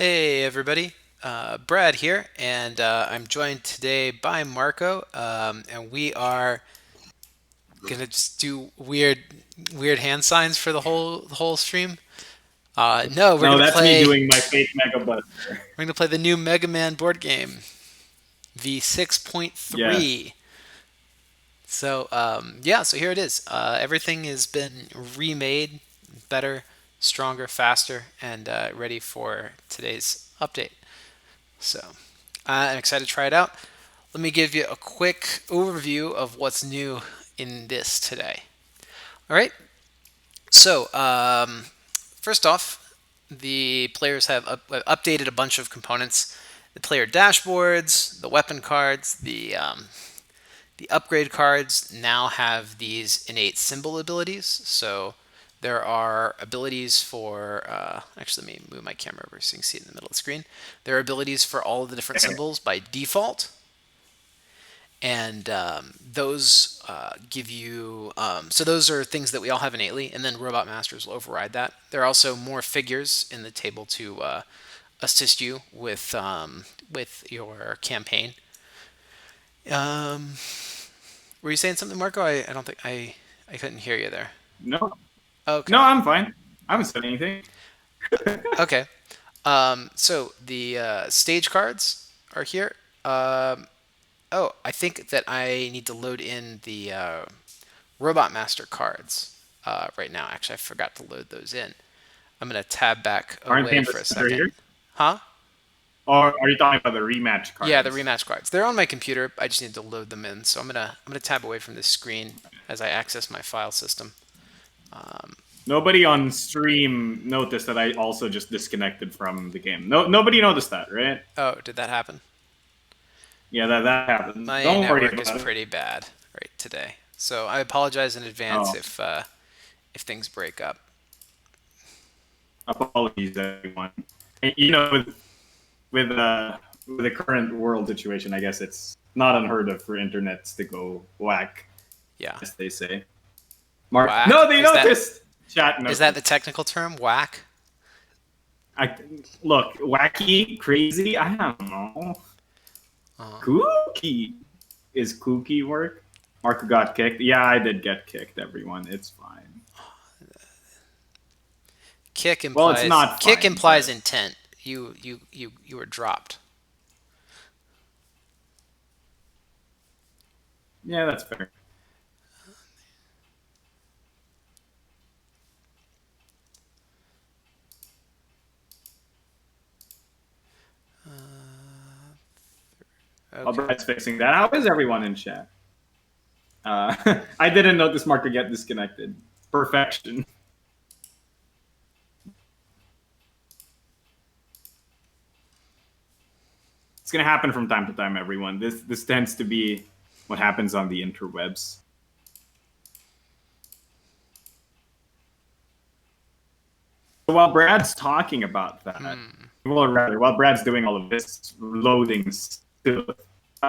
Hey everybody, Brad here, and I'm joined today by Marco, and we are gonna just do weird hand signs for the whole stream. No, we're No, gonna that's me play doing my fake Mega Buster. we're gonna play the new Mega Man board game, v Yes. 6.3. So here it is. Everything has been remade, better, stronger, faster, and ready for today's update. So I'm excited to try it out. Let me give you a quick overview of what's new in this today. All right. So, first off, the players have updated a bunch of components. The player dashboards, the weapon cards, the upgrade cards now have these innate symbol abilities. So there are abilities for. Actually, let me move my camera over so you can see it in the middle of the screen. There are abilities for all of the different symbols by default, and those give you so those are things that we all have innately, and then robot masters will override that. There are also more figures in the table to assist you with your campaign. um, were you saying something, Marco? I don't think I couldn't hear you there. No, no, Okay. I'm fine. I haven't said anything. Okay. So the stage cards are here. Oh, I think that I need to load in the Robot Master cards right now. Actually, I forgot to load those in. I'm going to tab back Aren't they away in the for a center second. here? Huh? Or are you talking about the rematch Yeah, the cards? rematch cards. They're on my computer. I just need to load them in. So I'm gonna tab away from this screen as I access my file system. Um, Nobody on stream noticed that I also just disconnected from the game. No, nobody noticed that, right? oh, did that happen? Yeah, that happens. My Don't worry network is about it. pretty bad right today. So I apologize in advance Oh, if things break up. apologies, everyone. And, with the current world situation, I guess it's not unheard of for internets to go whack, Yeah. as they say. Mark, Whack? no, they noticed. Chat Is that noticed. the technical term? Whack? I look wacky, crazy. I don't know. Uh, Kooky is kooky work. Mark got kicked. Yeah, I did get kicked. Everyone, it's fine. Well, it's not kick fine, implies but intent. You were dropped. yeah, that's fair. While Okay. Brad's fixing that, how is everyone in chat? I didn't notice Mark get disconnected. Perfection. It's gonna happen from time to time, everyone. This tends to be what happens on the interwebs. So while Brad's talking about that, Hmm. well, rather, while Brad's doing all of this loading still,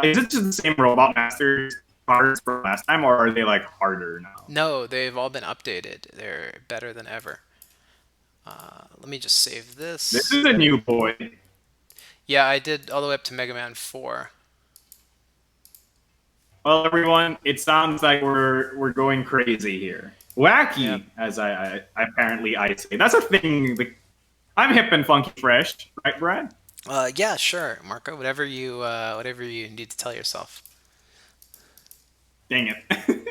is it just the same Robot Master cards from last time, or are they like harder now? No, they've all been updated. They're better than ever. Let me just save This this. is a new boy. Yeah, I did all the way up to Mega Man 4. Well, everyone, it sounds like we're going crazy here. Yep. Wacky, as I apparently I say. That's a thing. I'm hip and funky fresh, right, Brad? Yeah, sure, Marco. Whatever you need to tell yourself. Dang it.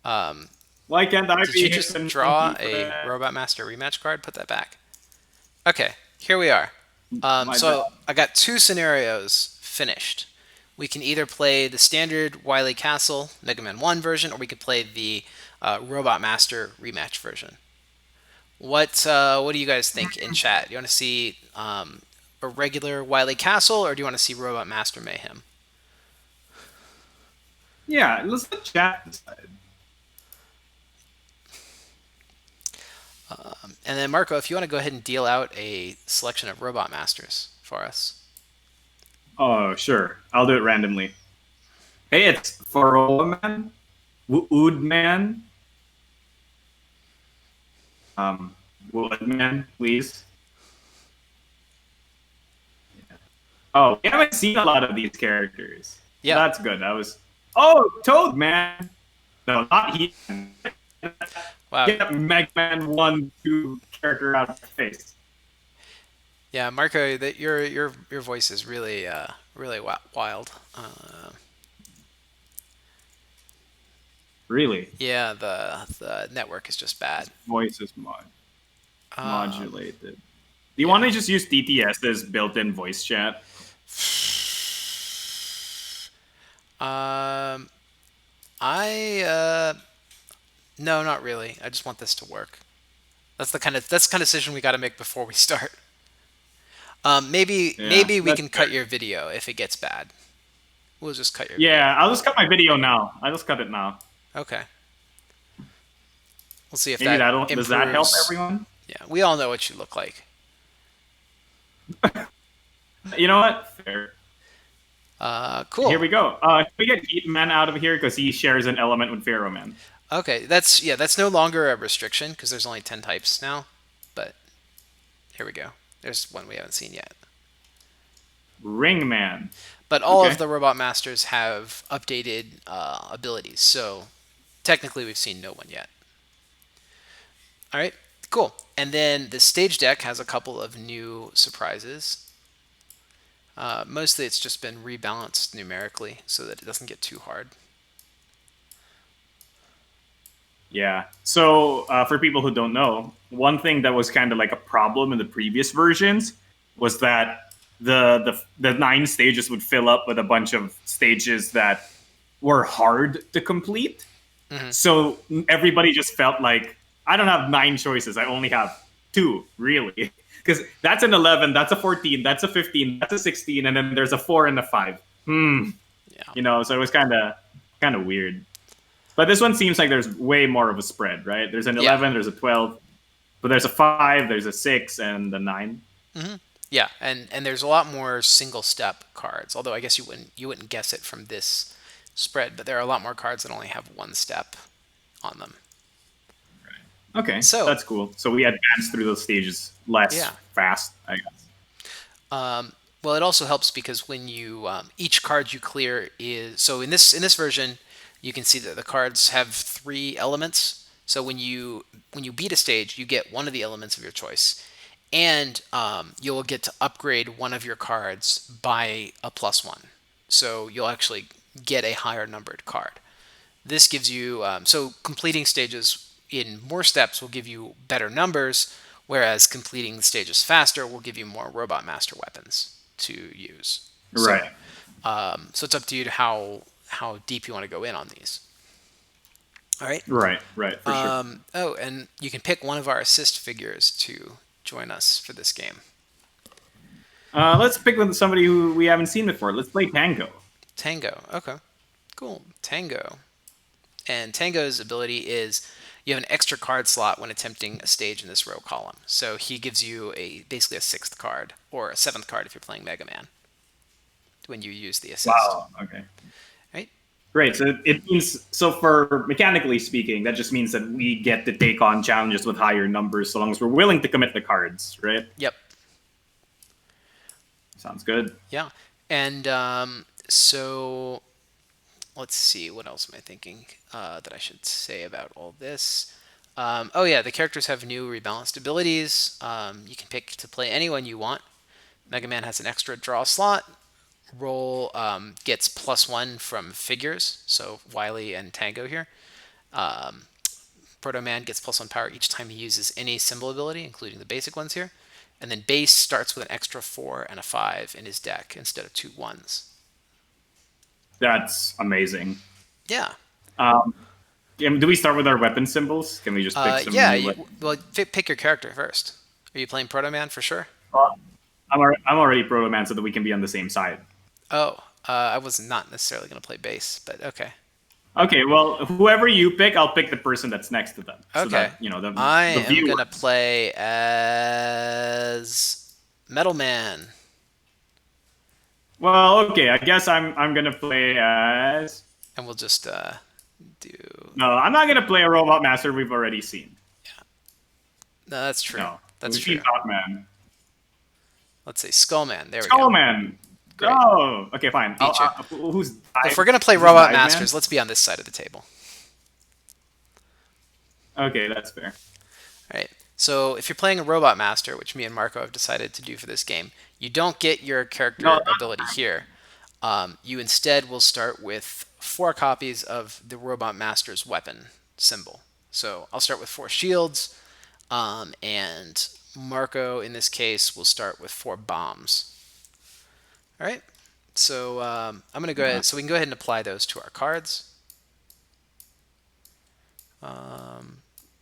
Um, Why can't I did you be hip just and draw funky a fresh? Robot Master rematch card? Put that back. Okay, here we are. My bad. So I got two scenarios finished. We can either play the standard Wily Castle Mega Man 1 version, or we could play the Robot Master rematch version. What do you guys think in chat? Do you want to see a regular Wily Castle, or do you want to see Robot Master Mayhem? Yeah, let's let chat decide. And then Marco, if you want to go ahead and deal out a selection of Robot Masters for us. Oh, sure. I'll do it randomly. Hey, it's Faroa Man, Wood Man, um, Wood Man, please. Oh, we haven't seen a lot of these characters. Yeah. That's good. I was. Oh, Toad Man. No, not he. Wow. Get Mega Man 1, 2 character out of my face. Yeah, Marco, that your voice is really really wild. Really? Yeah, the network is just bad. His voice is Um, modulated. Do you want to yeah. just use DTS's built-in voice chat? Um, I no, not really. I just want this to work. That's the kind of decision we got to make before we start. Maybe Yeah, maybe we that's can cut fair. your video if it gets bad. We'll just cut your video. Yeah, I'll just cut my video now. I'll just cut it now. Okay. We'll see if Maybe that that'll does that help improves. everyone? Yeah, we all know what you look like. You know what? Fair. Here Cool. we go. Can we get Heat Man out of here because he shares an element with Pharaoh Man? Okay, that's no longer a restriction because there's only 10 types now. But here we go. There's one we haven't seen yet. Ring Man. But all of Okay. the Robot Masters have updated abilities, so technically we've seen no one yet. All right, cool. And then the stage deck has a couple of new surprises. Mostly it's just been rebalanced numerically so that it doesn't get too hard. Yeah. So for people who don't know, one thing that was kind of like a problem in the previous versions was that the 9 stages would fill up with a bunch of stages that were hard to complete. Hmm. So everybody just felt like I don't have 9 choices. I only have two, really. Because that's an 11, that's a 14, that's a 15, that's a 16, and then there's a 4 and a 5. Yeah. So it was kind of weird. But this one seems like there's way more of a spread, right? There's an Yeah. 11, there's a 12, but there's a 5, there's a 6, and a 9. Hmm. Yeah, and there's a lot more single step cards. Although I guess you wouldn't guess it from this spread, but there are a lot more cards that only have one step on them. Okay, So that's cool. So we advance through those stages less yeah. fast, I guess. Well, it also helps because when you each card you clear is so in this version, you can see that the cards have 3 elements. So when you beat a stage, you get one of the elements of your choice, and you'll get to upgrade one of your cards by a +1. So you'll actually get a higher numbered card. This gives you so completing stages in more steps will give you better numbers, whereas completing the stages faster will give you more Robot Master weapons to use. So, Right, so it's up to you to how deep you want to go in on these. All right. right, for sure. Oh, and you can pick one of our assist figures to join us for this game. Let's pick with somebody who we haven't seen before. Let's play Tango. Tango. Okay. Cool. Tango. And Tango's ability is you have an extra card slot when attempting a stage in this row column. So he gives you basically a sixth card or a seventh card if you're playing Mega Man when you use the assist. Wow. Okay. Right? Great. So it means so for mechanically speaking, that just means that we get to take on challenges with higher numbers so long as we're willing to commit the cards, right? Yep. Sounds good. Yeah. And so let's see, what else am I thinking that I should say about all this? Oh yeah, the characters have new rebalanced abilities. You can pick to play anyone you want. Mega Man has an extra draw slot. Roll gets +1 from figures, so Wily and Tango here. Proto Man gets +1 power each time he uses any symbol ability, including the basic ones here. And then base starts with an extra 4 and a 5 in his deck instead of 2 1s. That's amazing. Yeah. Um, do we start with our weapon symbols? Can we just pick some Yeah. new weapons? Well, pick your character first. Are you playing Proto Man for sure? I'm already Proto Man so that we can be on the same side. Oh, I was not necessarily going to play base, but okay. Okay, well, whoever you pick, I'll pick the person that's next to them, so Okay. that the I the am viewer. going to play as Metal Man. Well, okay, I guess I'm gonna play as. And we'll just do. No, I'm not gonna play a robot master we've already seen. No, that's true. No, That's we've seen true. Top Man. Let's say Skullman. There we go. Skullman. Great. Oh, okay, fine. Beat you. Who's If dive? we're going to play Is this Robot dive man? Masters, let's be on this side of the table. Okay, that's fair. All right. So if you're playing a Robot Master, which me and Marco have decided to do for this game, you don't get your No, character ability here. You instead will start with 4 copies of the Robot Master's weapon symbol. So I'll start with 4 shields, and Marco, in this case, will start with 4 bombs. All right. So I'm going to go yeah. ahead. So we can go ahead and apply those to our cards. Um,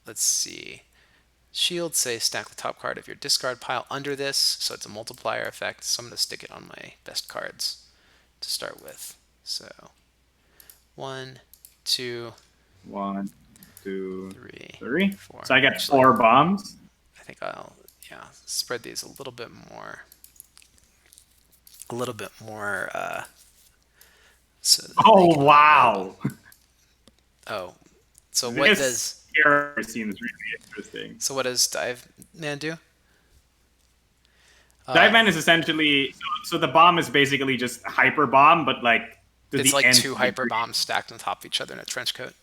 let's see. Shield, say stack the top card of your discard pile under this, so it's a multiplier effect. So I'm going to stick it on my best cards to start with. So 1, 2, One, two, 3, three. 4. So I get Actually, 4 bombs. I think I'll spread these a little bit more, so that they Oh can all land. wow! Oh, so what This does character seems really interesting. Dive Man do? Dive Uh, man is essentially so the bomb is basically just hyper bomb, but like to it's the like two nth hyper degree. bombs stacked on top of each other in a trench coat.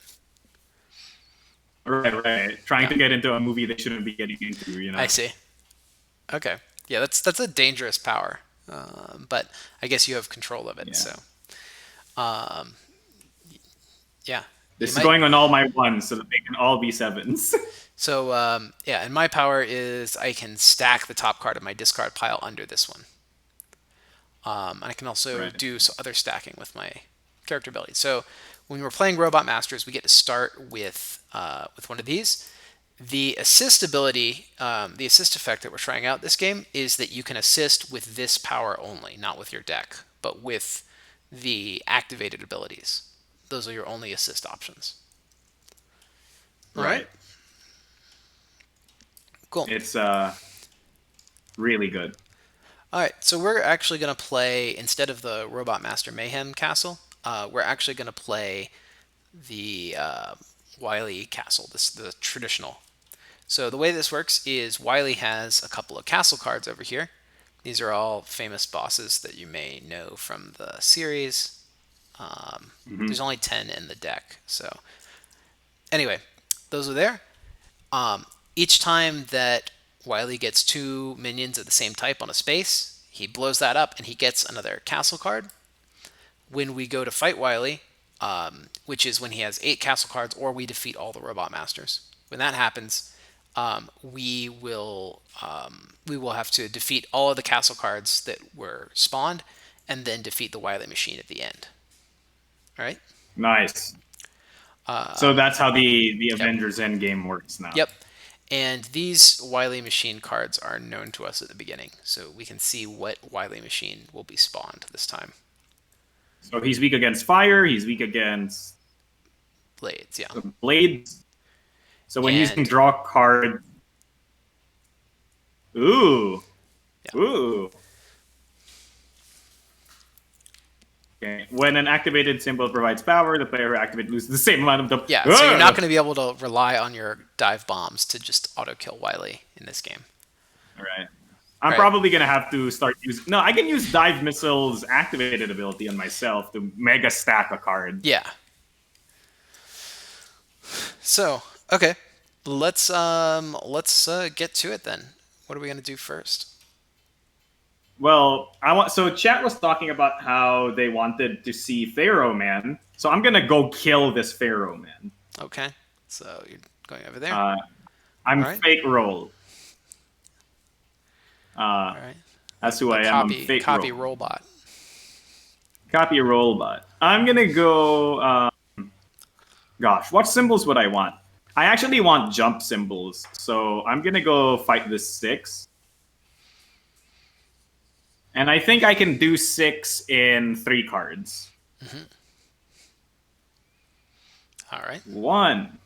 Right, right. Trying Yeah, to get into a movie they shouldn't be getting into, I see. Okay, yeah, that's a dangerous power, but I guess you have control of it. Yeah. So, um, yeah, you This is might. going on all my ones so that they can all be sevens. So, yeah, and my power is I can stack the top card of my discard pile under this one. I can also Right. do other stacking with my character ability. So when we're playing Robot Masters, we get to start with one of these. The assist ability, the assist effect that we're trying out this game is that you can assist with this power only, not with your deck, but with the activated abilities. Those are your only assist options. All right, Right. cool. It's really good. All right, so we're actually going to play, instead of the Robot Master Mayhem Castle, we're actually going to play the Wily Castle, the traditional. So the way this works is Wily has a couple of castle cards over here. These are all famous bosses that you may know from the series. Hmm. There's only 10 in the deck. So anyway, those are there. Um, each time that Wily gets 2 minions of the same type on a space, he blows that up and he gets another castle card. When we go to fight Wily, which is when he has 8 castle cards or we defeat all the robot masters. When that happens, we will have to defeat all of the castle cards that were spawned, and then defeat the Wily machine at the end. All right. Nice. So that's how the Yep. Avengers Endgame works now. Yep. And these Wily machine cards are known to us at the beginning, so we can see what Wily machine will be spawned this time. So he's weak against fire. He's weak against Blades, yeah. blades. So when using And draw card, ooh, yeah. ooh. Okay. When an activated symbol provides power, the player who activated loses the same amount of Yeah, the. so you're not going to be able to rely on your dive bombs to just auto kill Wily in this game. All right. I'm All right. probably gonna have to start using. No, I can use dive missiles activated ability on myself to mega stack a card. Yeah. So, okay. Let's get to it then. What are we going to do first? Well, I want. So chat was talking about how they wanted to see Pharaoh Man. So I'm gonna go kill this Pharaoh Man. Okay. So, you're going over there. Uh, I'm All right. fake roll. All right. That's who A I am. I'm copy fake roll. robot. Copy roll bot. I'm gonna go. Gosh, what symbols would I want? I actually want jump symbols, so I'm gonna go fight this 6. And I think I can do 6 in 3 cards. All right. 1,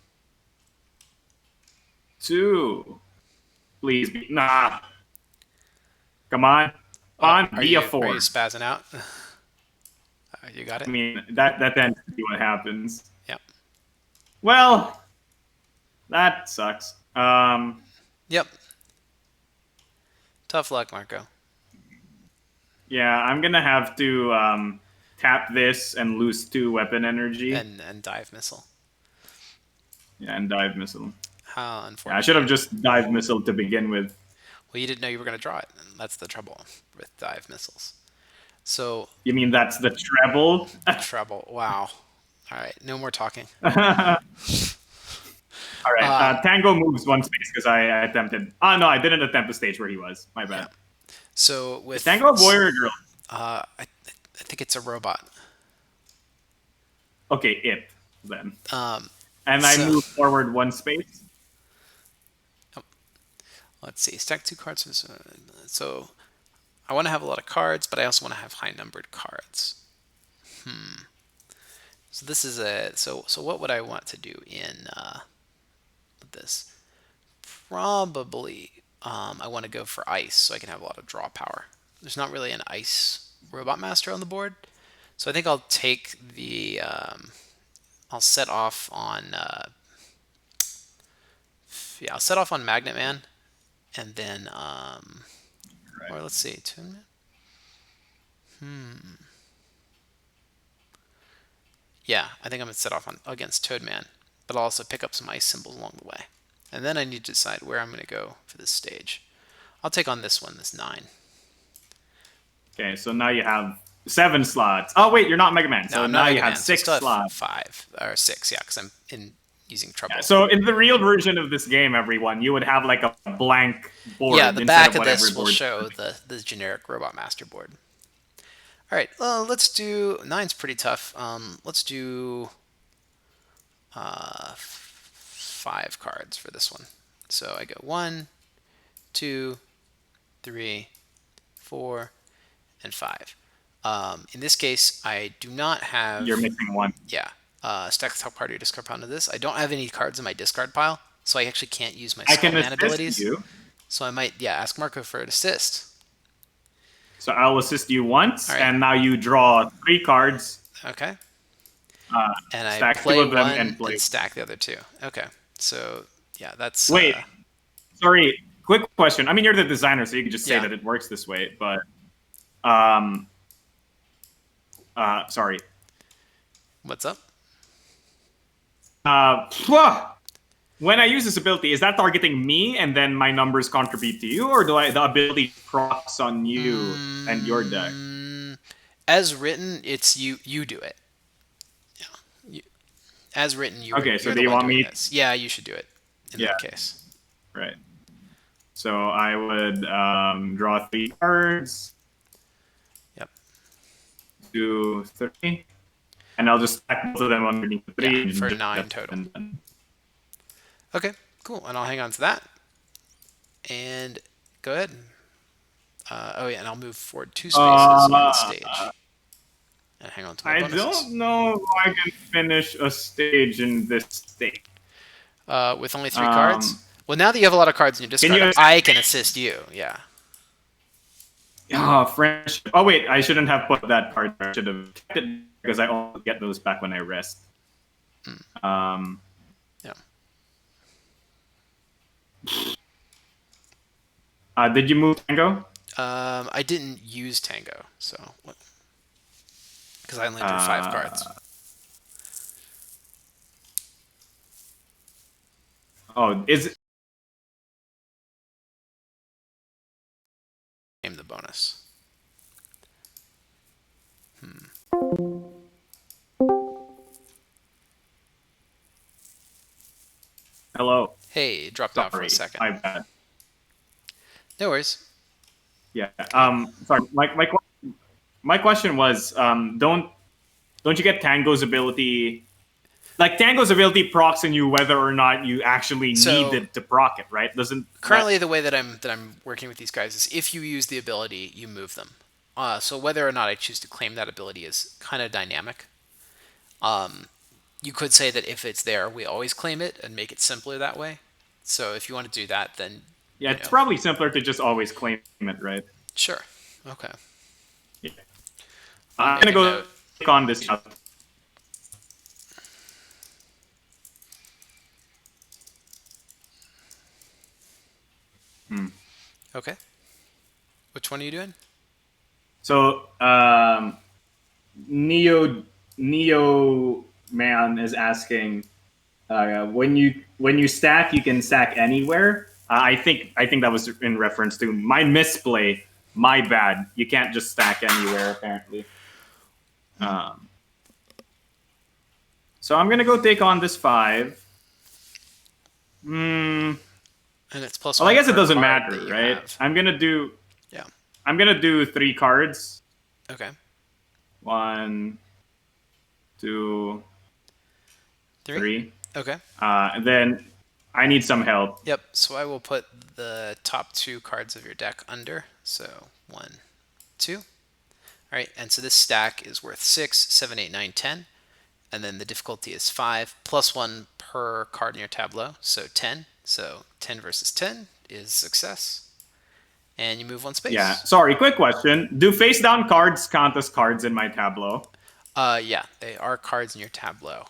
2. Please be nah. Come on. Come on, Are be a you 4. spazzing out? You got I it. mean, that tends to be what happens. Yep. Well, that sucks. Yep. Tough luck, Marco. Yeah, I'm gonna have to tap this and lose 2 weapon energy. and dive missile. Yeah, and dive missile. How Yeah, I should have unfortunate. just dive missile to begin with. Well, you didn't know you were going to draw it. And that's the trouble with dive missiles. So You mean that's the treble? the treble. Wow. All right. No more talking. All right. Um, Tango moves 1 space because I attempted. Oh no, I didn't attempt the stage where he was. My yeah. bad. So Is with Tango a boy or a girl? I think it's a robot. Okay, it then. Um, And I so move forward 1 space. oh, let's see. Stack 2 cards. So I want to have a lot of cards, but I also want to have high numbered cards. So this is a so what would I want to do in this? Probably I want to go for ice so I can have a lot of draw power. There's not really an ice robot master on the board, so I think I'll take the I'll set off on yeah, I'll set off on Magnet Man, and then or let's see, yeah, I think I'm gonna set off on against Toadman, but I'll also pick up some ice symbols along the way, and then I need to decide where I'm gonna go for this stage. I'll take on this one, this 9. Okay, so now you have 7 slots. Oh wait, you're not Mega Man. No, So I'm not now you Mega have Man, so I six still have slots. 5 or 6, yeah, because I'm in using Yeah, trouble. so in the real version of this game, everyone, you would have like a blank Yeah, board the instead back of of whatever this will board. show the generic Robot Master board. All right, let's do 9's pretty tough. Let's do 5 cards for this one. So I go 1, 2, 3, 4, and 5. In this case, I do not You're have, missing one. yeah, stack the top card of your discard pile into this. I don't have any cards in my discard pile, so I actually can't use my I can Skullman assist abilities. you. So I might, yeah, ask Marco for an assist. So I'll assist you All once, right, and now you draw 3 cards, okay. uh, And I stack two play of them, one and and play. stack the other 2. Okay, so yeah, that's Wait, sorry. Quick question. I mean, you're the designer, so you can just say yeah. that it works this way. But um, sorry. What's up? Phew! When I use this ability, is that targeting me, and then my numbers contribute to you, or do I the ability procs on you and your deck? Mm, as written, it's you. You do it. Yeah. You, as written, Okay, so you're do the you one want doing me? this. Yeah, you should do it in Yeah, that case. right. So I would draw 3 cards, Yep. 2, 3, and I'll just stack both of them underneath the Yeah, three and for just 9 total. and then. Okay, cool. And I'll hang on to that. And go ahead. Oh yeah, and I'll move forward 2 spaces on the Uh, stage and hang on to my I bonuses. don't know if I can finish a stage in this state. With only 3 cards. Um, Well, now that you have a lot of cards in your can discard, you assist I can me? assist you. Yeah. Friendship. Oh wait, I shouldn't have put that card. I should have kept it because I only get those back when I rest. Um, Yeah. did you move Tango? I didn't use Tango, so because I only drew 5 cards. Uh, oh, is Name the bonus. hello? Hey, it dropped out for a Sorry, second. my bad. No worries. Yeah. Okay. Sorry. My question was, don't you get Tango's ability? Like Tango's ability procs on you whether or not you actually need So it to proc it, right? Doesn't that? currently, the way that I'm working with these guys is if you use the ability, you move them. So whether or not I choose to claim that ability is kind of dynamic. You could say that if it's there, we always claim it and make it simpler that way. So if you want to do that, then Yeah, it's probably simpler to just always claim it, right? sure. Okay. Yeah. I'll I'm make gonna a go note. click on this. Hmm. Okay. Which one are you doing? So Neo Neo Man is asking, when you stack, you can stack anywhere. I think that was in reference to my misplay. My bad. You can't just stack anywhere apparently. Um, so I'm gonna go take on this 5. Hmm. And it's plus Well, I one guess it per doesn't card that matter, you right? have. Yeah. I'm gonna do 3 cards. Okay. 1, 2, Three. 3. Okay. And then I need some help. Yep. So I will put the top 2 cards of your deck under. So 1, 2. All right. And so this stack is worth 6, 7, 8, 9, 10. And then the difficulty is 5 plus 1 per card in your tableau. So 10. So 10 versus 10 is success. And you move 1 Yeah. space. Sorry, quick question. Do face down cards count as cards in my tableau? Yeah, they are cards in your tableau.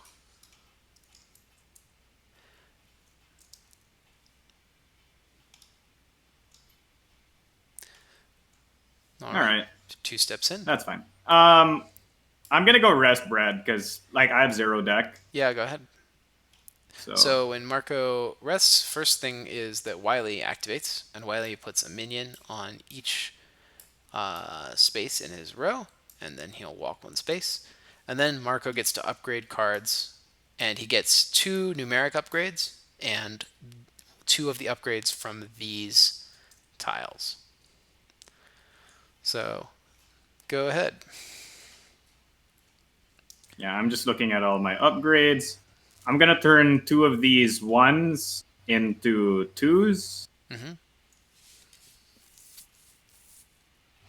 All All right. right. 2 steps in. That's fine. I'm gonna go rest Brad because like I have 0 deck. Yeah, go ahead. So So when Marco rests, first thing is that Wily activates, and Wily puts a minion on each space in his row, and then he'll walk 1 space. And then Marco gets to upgrade cards, and he gets 2 numeric upgrades and 2 of the upgrades from these tiles. So go ahead. yeah, I'm just looking at all my upgrades. I'm gonna turn 2 of these 1s into 2s. Mm-hmm.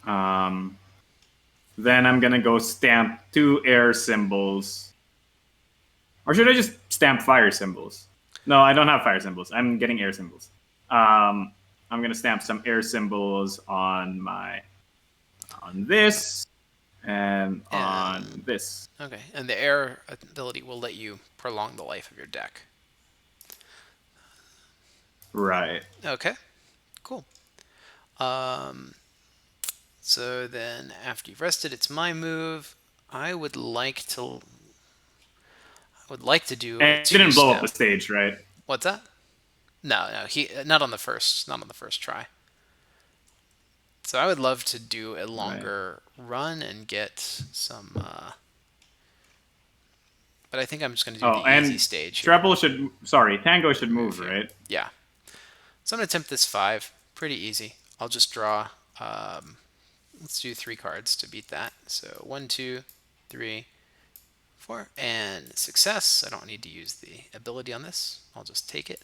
Um, then I'm gonna go stamp 2 air symbols. Or should I just stamp fire symbols? No, I don't have fire symbols. I'm getting air symbols. I'm gonna stamp some air symbols on this and on And this. okay, and the air ability will let you prolong the life of your deck. Right. Okay, cool. Um, so then after you've rested, it's my move. I would like to. I would like to do And a it didn't blow up the two-step. stage, right? What's that? No, no, he not on the first, not on the first try. So I would love to do a Right. longer run and get some. But I think I'm just going to do Oh, the easy and stage here. Treble should. Sorry, Tango should Move move, here. right? Yeah. So I'm going to attempt this 5. Pretty easy. I'll just draw. Let's do 3 cards to beat that. So 1, 2, 3, 4, and success. I don't need to use the ability on this. I'll just take it.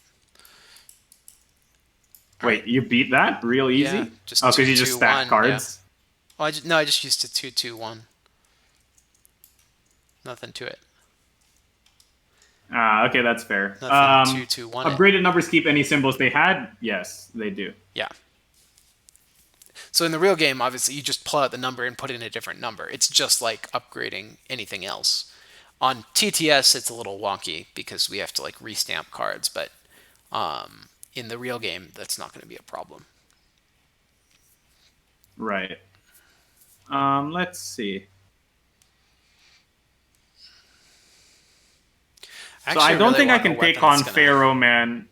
All right. Wait, you beat that real Yeah, easy? just Oh, because 2, you just 2, stacked 1. Yeah. cards. Oh, no, I just used a 2, 2, 1. Nothing to it. Okay, that's fair. Nothing 2, 2, 1 it. Upgraded numbers keep any symbols they had? Yes, they do. Yeah. So in the real game, obviously, you just pull out the number and put in a different number. It's just like upgrading anything else. On TTS, it's a little wonky because we have to like restamp cards, but in the real game, that's not going to be a problem. Right. Let's see. So I Actually, I don't really think I want a can take weapon that's on going to. Pharaoh Man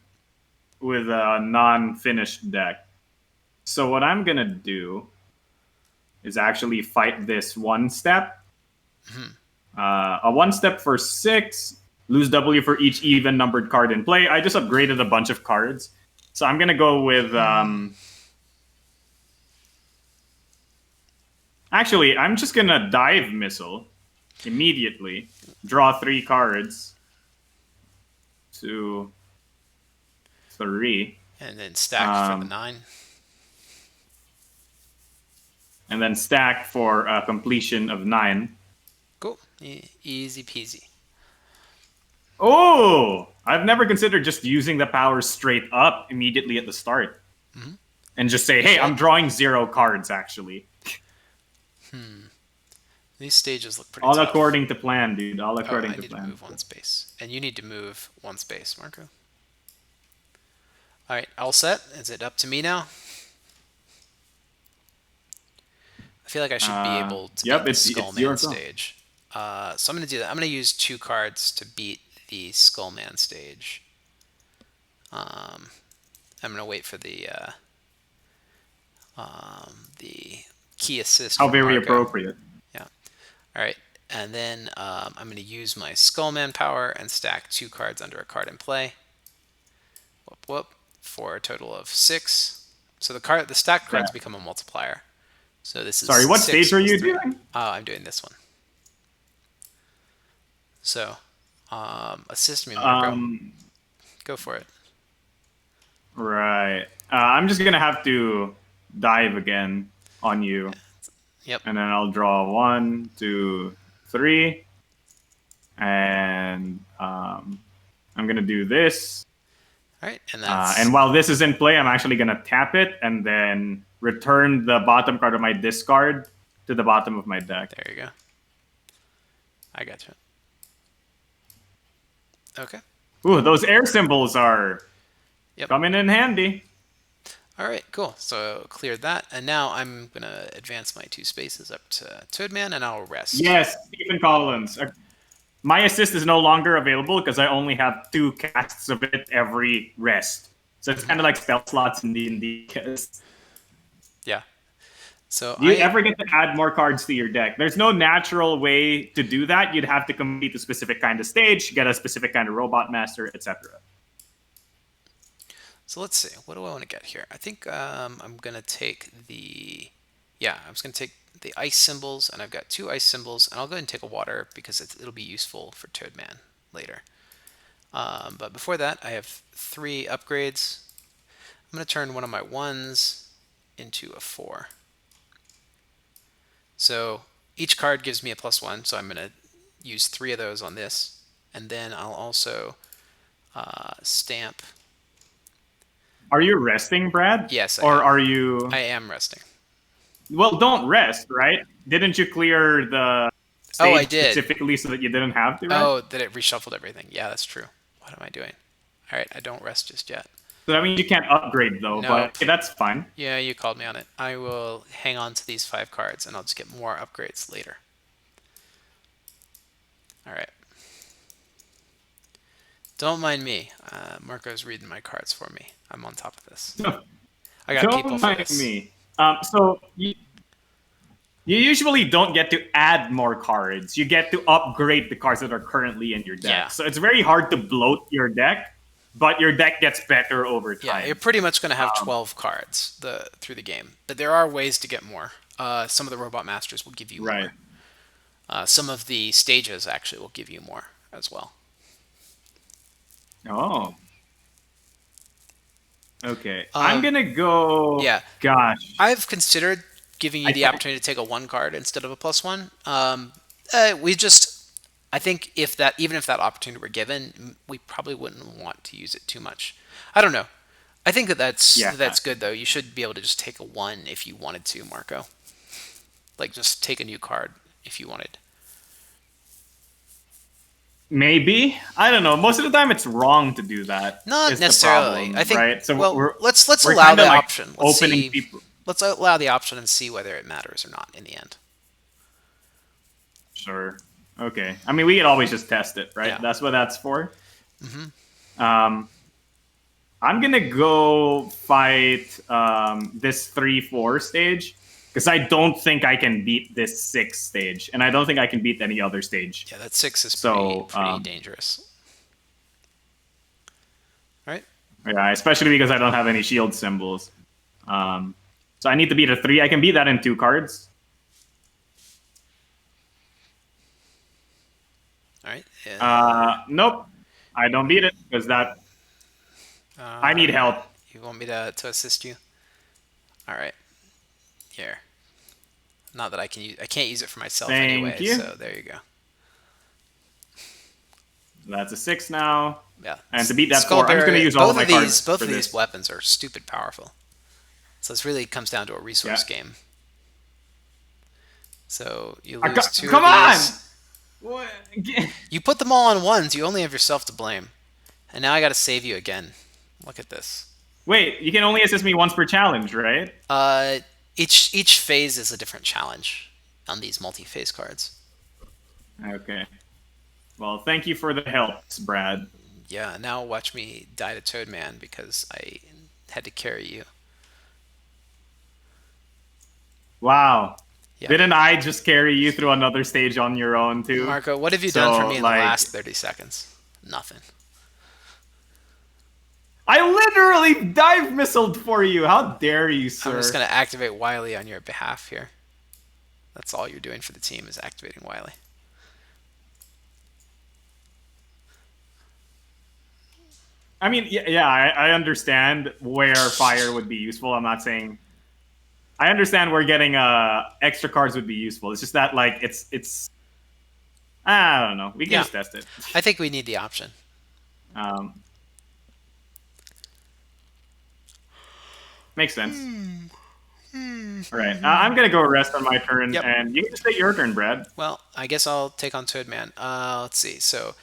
with a non-finished deck. So what I'm gonna do is actually fight this 1 step. A 1 step for 6. Lose W for each even numbered card in play. I just upgraded a bunch of cards, so I'm gonna go with. Actually, I'm just gonna dive missile immediately. Draw 3 cards. 2, 3. And then stack for the Um, 9. and then stack for a completion of 9. Cool. Easy peasy. Oh, I've never considered just using the powers straight up immediately at the start. And just say, hey, I'm Should. drawing 0 cards, actually. These stages look pretty All tough. according to plan, dude. All Oh, according I to need to plan. move 1 space. And you need to move 1 space, Marco. All right, all set. Is it up to me now? I feel like I should be able to beat Yep, the it's your Skullman go. stage. So I'm going to do that. I'm going to use 2 cards to beat the Skullman stage. I'm going to wait for the key assist How from very Marco. appropriate. Yeah. All right. And then I'm going to use my Skullman power and stack 2 cards under a card in play. Whoop whoop. For a total of 6. So the stacked cards That. become a multiplier. So this is Sorry, what 6 stage are plus you 3. doing? Oh, I'm doing this one. So, assist me, Marco. Um, Go for it. right. I'm just gonna have to dive again on you, Yep. and then I'll draw 1, 2, 3, and I'm gonna do this. All right, and And that's while this is in play, I'm actually gonna tap it and then return the bottom card of my discard to the bottom of my deck. there. You go. I got you. Okay. Ooh, those air symbols are Yep. coming in handy. All right. Cool. So cleared that, and now I'm gonna advance my 2 spaces up to Toadman, and I'll rest. Yes, Stephen Collins. My assist is no longer available because I only have 2 casts of it every rest. So it's kind of like spell slots in D&D. Do Yeah. So you ever get to add more cards to your deck? There's no natural way to do that. You'd have to complete a specific kind of stage, get a specific kind of robot master, etc. So let's see. What do I want to get here? I think I'm gonna take the. Yeah, I was gonna take the ice symbols, and I've got 2 ice symbols, and I'll go ahead and take a water because it'll be useful for Toadman later. But before that, I have 3 upgrades. I'm gonna turn one of my 1s into a 4. So each card gives me a +1, so I'm gonna use 3 of those on this, and then I'll also stamp. Are you resting, Brad? Yes, I Or am. are you... I am resting. Well, don't rest, right? Didn't you clear the Oh, I stage did. specifically so that you didn't have to rest? Oh, that it reshuffled everything. Yeah, that's true. What am I doing? All right, I don't rest just yet. So that means you can't upgrade, though, but Nope. okay, that's fine. Yeah, you called me on it. I will hang on to these 5 cards, and I'll just get more upgrades later. All right. Don't mind me. Marco's reading my cards for me. I'm on top of this. I got people Don't for mind this. me. So you usually don't get to add more cards. You get to upgrade the cards that are currently in your deck. Yeah. So it's very hard to bloat your deck, but your deck gets better over Yeah, time. you're pretty much going to have 12 cards through the game, but there are ways to get more. Some of the Robot Masters will give you Right. more. Some of the stages actually will give you more as well. Oh. Okay. I'm going to go... Yeah. Gosh. I've considered giving you I the can't- opportunity to take a 1 card instead of a +1. I think even if that opportunity were given, we probably wouldn't want to use it too much. I don't know. I think that's good though. You should be able to just take a 1 if you wanted to, Marco. Like just take a new card if you wanted. Maybe. I don't know. Most of the time it's wrong to do that. Not is the necessarily. problem, I think. right? So Well, let's we're allow kinda the like option. Let's opening see. people. Let's allow the option and see whether it matters or not in the end. Sure. Okay. I mean, we could always just test it, right? Yeah. That's what that's for. I'm gonna go fight this 3-4 stage because I don't think I can beat this 6 stage, and I don't think I can beat any other stage. Yeah, that 6 is So, pretty dangerous. Right? Yeah, especially because I don't have any shield symbols. So I need to beat a 3. I can beat that in 2 cards. All right. Nope. I don't beat it because that... I need help. You want me to assist you? All right. Here. Not that I can't use it for myself Thank anyway. you. So there you go. That's a 6 now. Yeah. And to beat that 4, I'm just going to use all of my cards Both for of these this. weapons are stupid powerful. So this really comes down to a resource Yeah. game. So you lose 2 Come of on! these. What? You put them all on 1s. You only have yourself to blame. And now I got to save you again. Look at this. Wait, you can only assist me once per challenge, right? Each phase is a different challenge on these multi-phase cards. Okay. Well, thank you for the help, Brad. Yeah, now watch me die to Toadman because I had to carry you. Wow. Yeah. Didn't I just carry you through another stage on your own too? Marco, what have you done for So me in the last like 30 seconds? Nothing. I literally dive missiled for you. How dare you, I'm just sir? going to activate Wily on your behalf here. That's all you're doing for the team is activating Wily. I mean, yeah, I understand where fire would be useful. I'm not saying I understand where getting extra cards would be useful. It's just that like it's I don't know. We can Yeah, just test it. I think we need the option. Um, makes sense. All right, I'm gonna go rest on my turn, Yep. and you can just take your turn, Brad. Well, I guess I'll take on Toadman. Let's see. So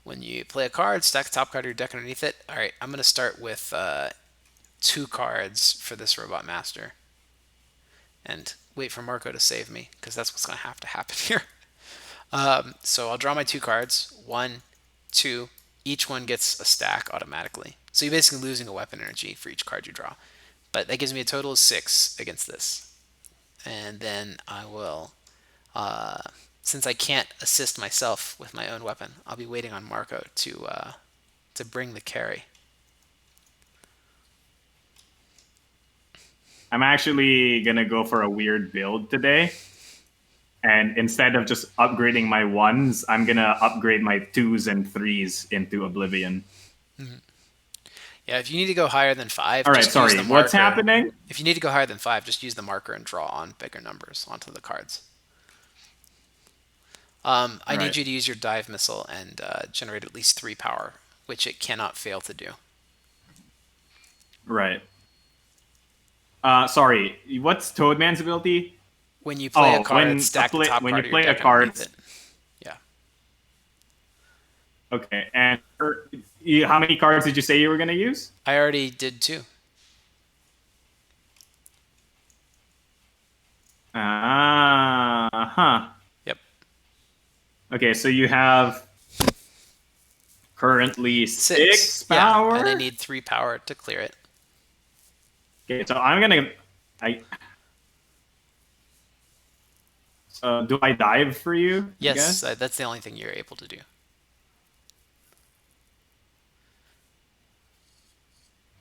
when you play a card, stack the top card of your deck underneath it. All right, I'm going to start with two cards for this Robot Master and wait for Marco to save me because that's what's going to happen here. So I'll draw my two cards. One, two. Each one gets a stack automatically. So you're basically losing a weapon energy for each card you draw. But that gives me a total of 6 against this. And then I will, uh, since I can't assist myself with my own weapon, I'll be waiting on Marco to bring the carry. I'm actually gonna go for a weird build today, and instead of just upgrading my ones, I'm gonna upgrade my twos and threes into Oblivion. Yeah, if you need to go higher than 5, All right, just use the sorry. What's marker. happening? If you need to go higher than 5, just use the marker and draw on bigger numbers onto the cards. I All need right, you to use your dive missile and generate at least 3 power, which it cannot fail to do. right. Sorry. What's Toadman's ability? When you play a Oh, card, stack the top when you card of your play a deck card. underneath it. Yeah. Okay, and how many cards did you say you were gonna use? I already did 2. Huh. Yep. Okay, so you have currently 6. 6 Yeah, and I power. need 3 power to clear it. Okay, so I'm gonna. I do I dive for you? I Yes, guess. that's the only thing you're able to do.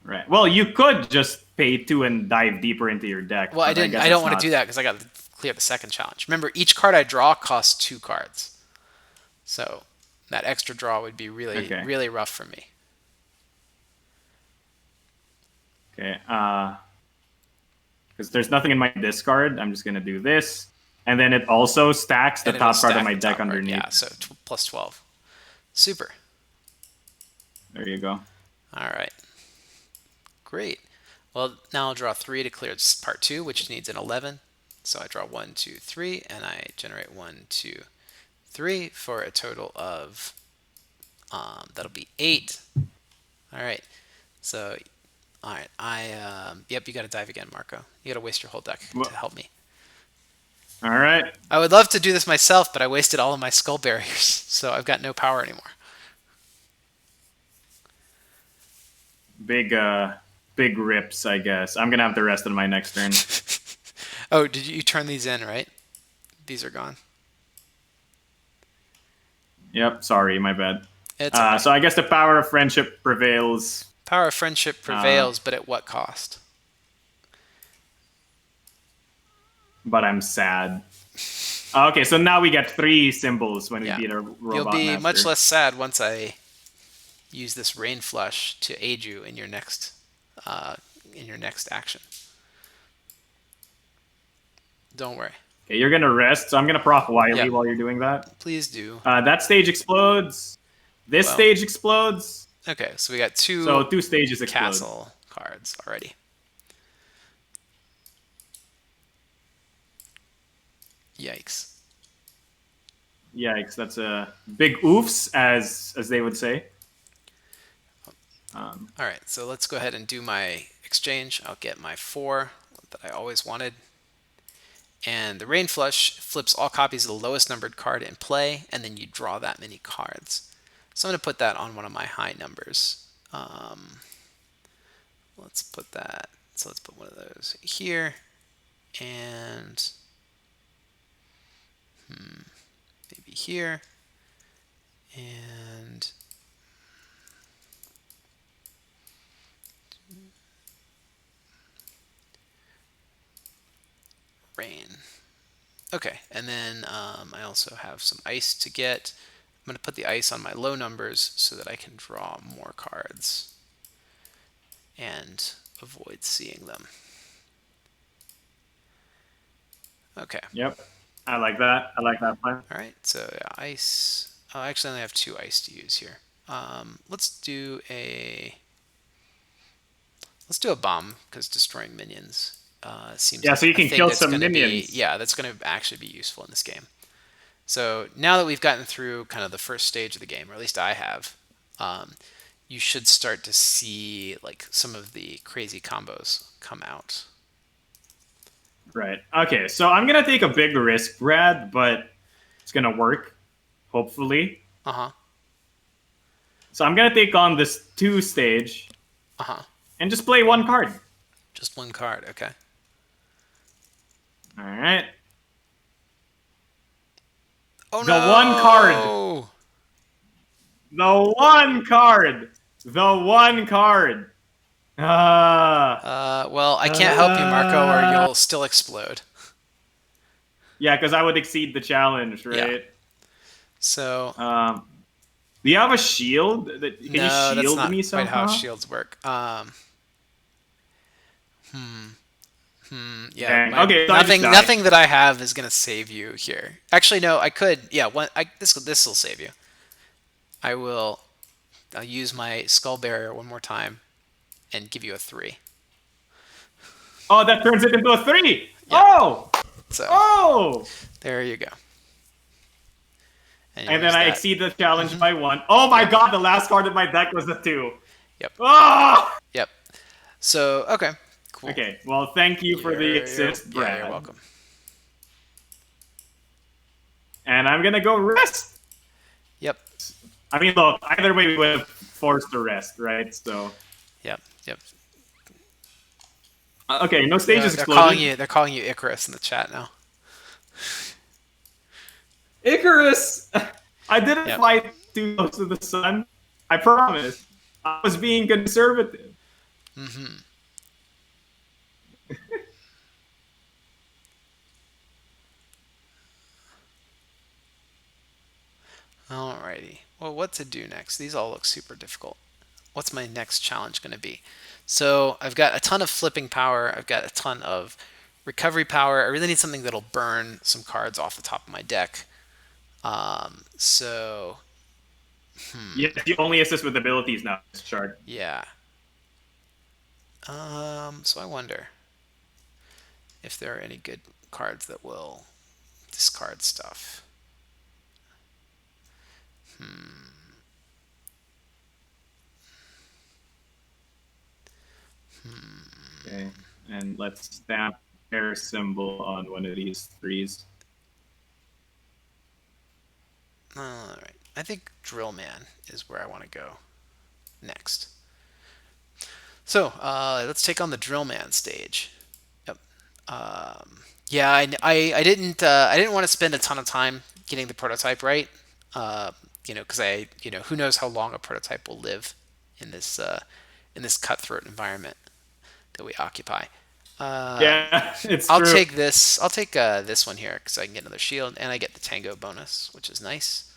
Right. Well, you could just pay 2 and dive deeper into your deck, Well, I but I didn't. guess I don't it's want to do not. that because I got to clear the second challenge. Remember, each card I draw costs 2 cards, so that extra draw would be really, Okay. really rough for me. Okay. Because there's nothing in my discard, I'm just gonna do this, and then it also stacks the And it'll top card of stack my the deck top card. underneath. Yeah, so plus 12. Super. There you go. All right. Great. Well, now I'll draw 3 to clear part 2, which needs an 11. So I draw 1, 2, 3, and I generate 1, 2, 3 for a total of that'll be 8. All right. So, all right. Yep. You got to dive again, Marco. You got to waste your whole deck to Well, help me. all right. I would love to do this myself, but I wasted all of my skull barriers, so I've got no power anymore. Big big rips, I guess. I'm gonna have the rest of my next turn. Oh, did you turn these in, right? These are gone. Yep, sorry, my bad. It's okay. So I guess the power of friendship prevails. Power of friendship Uh, prevails, but at what cost? but I'm sad. Okay, so now we get 3 symbols when we Yeah. beat a You'll robot be much master. less sad once I use this rain flush to aid you uh, in your next action. Don't worry. Okay, you're gonna rest, so I'm gonna proc Wily Yep. while you're doing that. Please do. That stage explodes. This Well, stage explodes. okay. So we got So 2 2 stages explode. castle cards already. Yikes. Yikes, that's a big oofs, as they would say. All right. So let's go ahead and do my exchange. I'll get my 4 that I always wanted. And the Rain Flush flips all copies of the lowest numbered card in play, and then you draw that many cards. So I'm going to put that on one of my high numbers. Let's put that. So let's put one of those here, and maybe here, and Rain. Okay, and then I also have some ice to get. I'm going to put the ice on my low numbers so that I can draw more cards and avoid seeing them. Okay. Yep. I like that. I like that plan. All right. So yeah, ice. Oh, actually, I only have 2 ice to use here. Let's do a bomb because destroying minions seems Yeah, so like you a can thing kill that's some going to be minions. yeah that's going to actually be useful in this game. So now that we've gotten through kind of the first stage of the game, or at least I have, um, you should start to see like some of the crazy combos come out. Right. Okay, so I'm gonna take a big risk, Brad, but it's gonna work, hopefully. Uh huh. So I'm gonna take on this 2 stage Uh huh. and just play one card. Just one card. Okay. All right. Oh The one card. no! The one card. The one card. Ah. Well, I can't help you, Marco, or Ah. you'll still explode. Yeah, because I would exceed the challenge, Yeah. right? So Um, do you have a shield? Can you no, that's shield not me quite how somehow? shields work. Yeah, Dang. my Okay, so I just die. nothing that I have is gonna save you here. Actually, no, I could. Yeah, this will save you. I will. I'll use my skull barrier one more time and give you a 3. Oh, that turns it into a 3. Yeah. Oh! So Oh! there you go. And you'll And then use I that. exceed the challenge by 1. Oh my Yep. god, the last card of my deck was a 2. Yep. Oh! Yep. So okay, cool. Okay, well, thank you for the assist, Yeah, you're Brad. welcome. And I'm gonna go rest. Yep. I mean, look, either way, we would have forced a rest, right? So, Yep. Yep. okay, no stages They're calling exploded. you. They're calling you Icarus in the chat now. Icarus! I didn't Yep. fly too close to the sun. I promise. I was being conservative. Alrighty. Well, what to do next? These all look super difficult. What's my next challenge going to be? So I've got a ton of flipping power. I've got a ton of recovery power. I really need something that'll burn some cards off the top of my deck. So Yes, you only assist with abilities now, this chart. yeah. So I wonder if there are any good cards that will discard stuff. Okay, and let's stamp air symbol on one of these 3s. All right. I think Drill Man is where I want to go next. So let's take on the Drill Man stage. Yep. Yeah, I didn't want to spend a ton of time getting the prototype right. Because who knows how long a prototype will live in this cutthroat environment that we occupy. Yeah, it's I'll true. take this. I'll take this one here because I can get another shield and I get the Tango bonus, which is nice.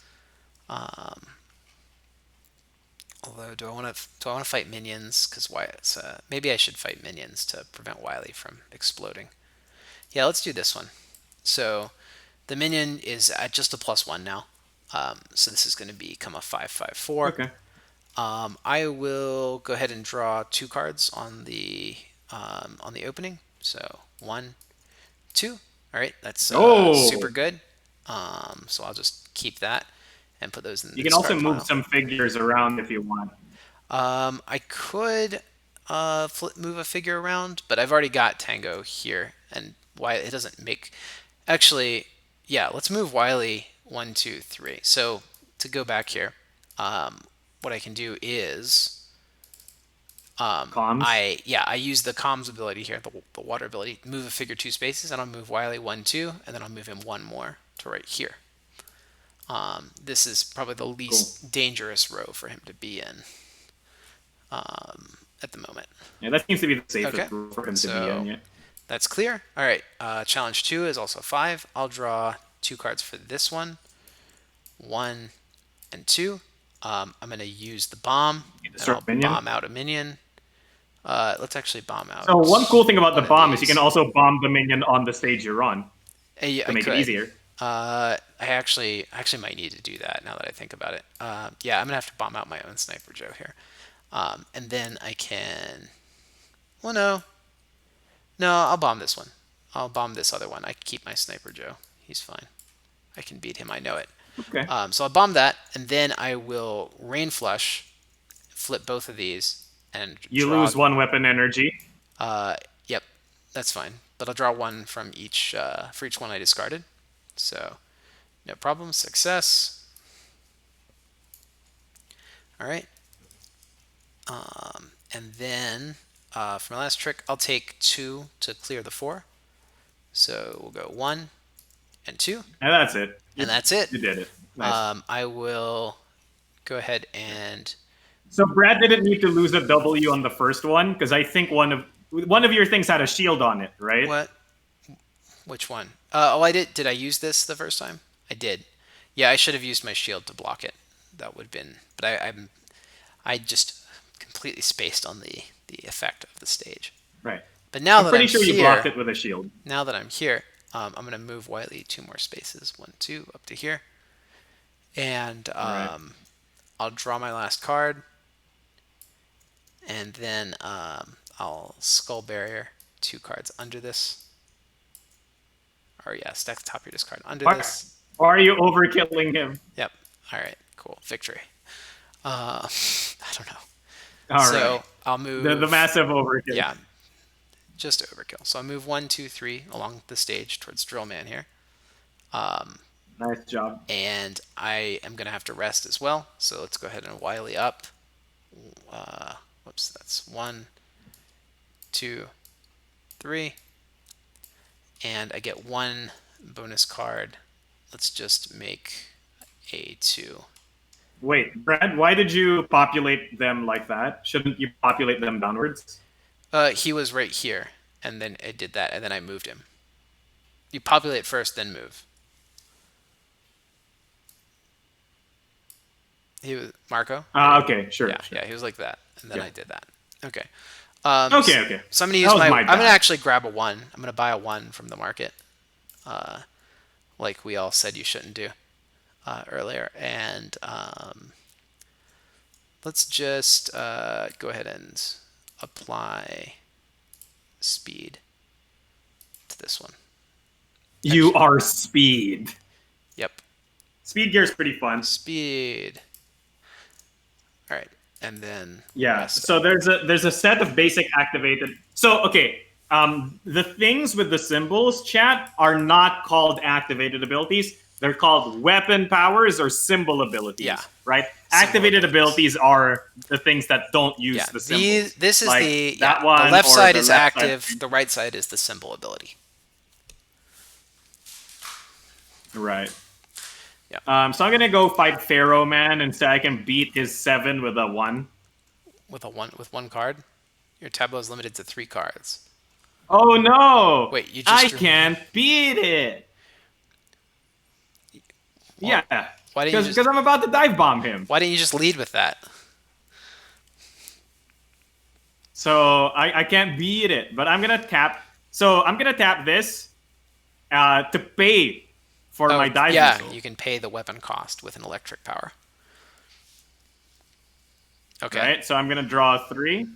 Although, do I want to fight minions? Because why? Maybe I should fight minions to prevent Wily from exploding. Yeah, let's do this one. So the minion is at just a +1 now. So this is going to become a 5/5/4. Okay. I will go ahead and draw 2 cards on the opening. So 1, 2. All right, that's super Oh! good. So I'll just keep that and put those in the You can also discard move pile. some figures around if you want. I could move a figure around, but I've already got Tango here, and Why it doesn't make actually. Yeah, let's move Wily 1, 2, 3. So to go back here, what I can do is Comms. I use the comms ability here, the water ability, move a figure 2 spaces, and I'll move Wily 1, 2, and then I'll move him one more to right here. This is probably the Cool. least dangerous row for him to be in at the moment. Yeah, that seems to be the Okay, safest rule for him to be in. so Yeah. that's clear. All right, challenge 2 is also 5. I'll draw 2 cards for this one, 1 and 2. I'm going to use the bomb, and Destroy I'll minion. bomb out a minion. Let's actually bomb out So one cool thing about the one of bomb is you can these. also bomb the minion on the stage you're on Yeah, to I make it could. easier. I actually might need to do that now that I think about it. Yeah, I'm gonna have to bomb out my own Sniper Joe here, and then I can. Well, no, I'll bomb this one. I'll bomb this other one. I can keep my Sniper Joe. He's fine. I can beat him. I know it. Okay. So I'll bomb that, and then I will Rain Flush, flip both of these, and You draw. lose one weapon energy. Yep, that's fine. But I'll draw one from each for each one I discarded. So no problem. Success. All right. And then for my last trick, I'll take 2 to clear the 4. So we'll go 1 and 2, And that's it. and that's it. You did it. Nice. I will go ahead and So Brad didn't need to lose a W on the first one because I think one of your things had a shield on it, right? what? Which one? Oh, I did. Did I use this the first time? I did. Yeah, I should have used my shield to block it. That would have been. But I just completely spaced on the effect of the stage. Right. But now I'm that I'm pretty sure you blocked here, it with a shield. I'm going to move Wily 2 more spaces, 1, 2, up to here, and Right. I'll draw my last card, and then I'll Skull Barrier 2 cards under this, or yeah, stack the top of your discard under Why, this. why are you overkilling him? Yep. All right. Cool. Victory. I don't know. All right. So I'll The move. massive overkill. Yeah, just overkill. So I move 1, 2, 3 along the stage towards Drill Man here. Nice job. And I am going to have to rest as well. So let's go ahead and Wily up. Whoops, that's 1, 2, 3. And I get 1 bonus card. Let's just make a 2. Wait, Brad, why did you populate them like that? Shouldn't you populate them downwards? He was right here, and then I did that, and then I moved him. You populate first, then move. He was Marco. Okay, sure, Yeah, sure. yeah, he was like that, and then Yeah. I did that. Okay. Okay, okay. So I'm gonna That use was my. my I'm bad. gonna actually grab a 1. I'm gonna buy a 1 from the market, like we all said you shouldn't do earlier. And let's just go ahead and apply speed to this one. You are speed. Yep, Speed gear is pretty fun. speed. All right, and then Yeah. rest So up. there's a set of basic activated. So okay, the things with the symbols, chat, are not called activated abilities. They're called weapon powers or symbol abilities. Yeah. Right. Symbol Activated abilities. abilities are the things that don't use Yeah, the symbols. this is Like the that the one left or side the is left side. active. The right side is the symbol ability. Right. Yeah, So I'm gonna go fight Pharaoh Man and say I can beat his 7 with a 1. with one card. Your tableau is limited to 3 cards. Oh no! Wait, you I just drew. can't beat it. Well, Yeah, why didn't you because just I'm about to dive bomb him. Why didn't you just lead with that? So I can't beat it, but I'm gonna tap. So I'm gonna tap this to pay for Oh, my dive yeah, missile. you can pay the weapon cost with an electric power. Okay. Right. So I'm gonna draw 3.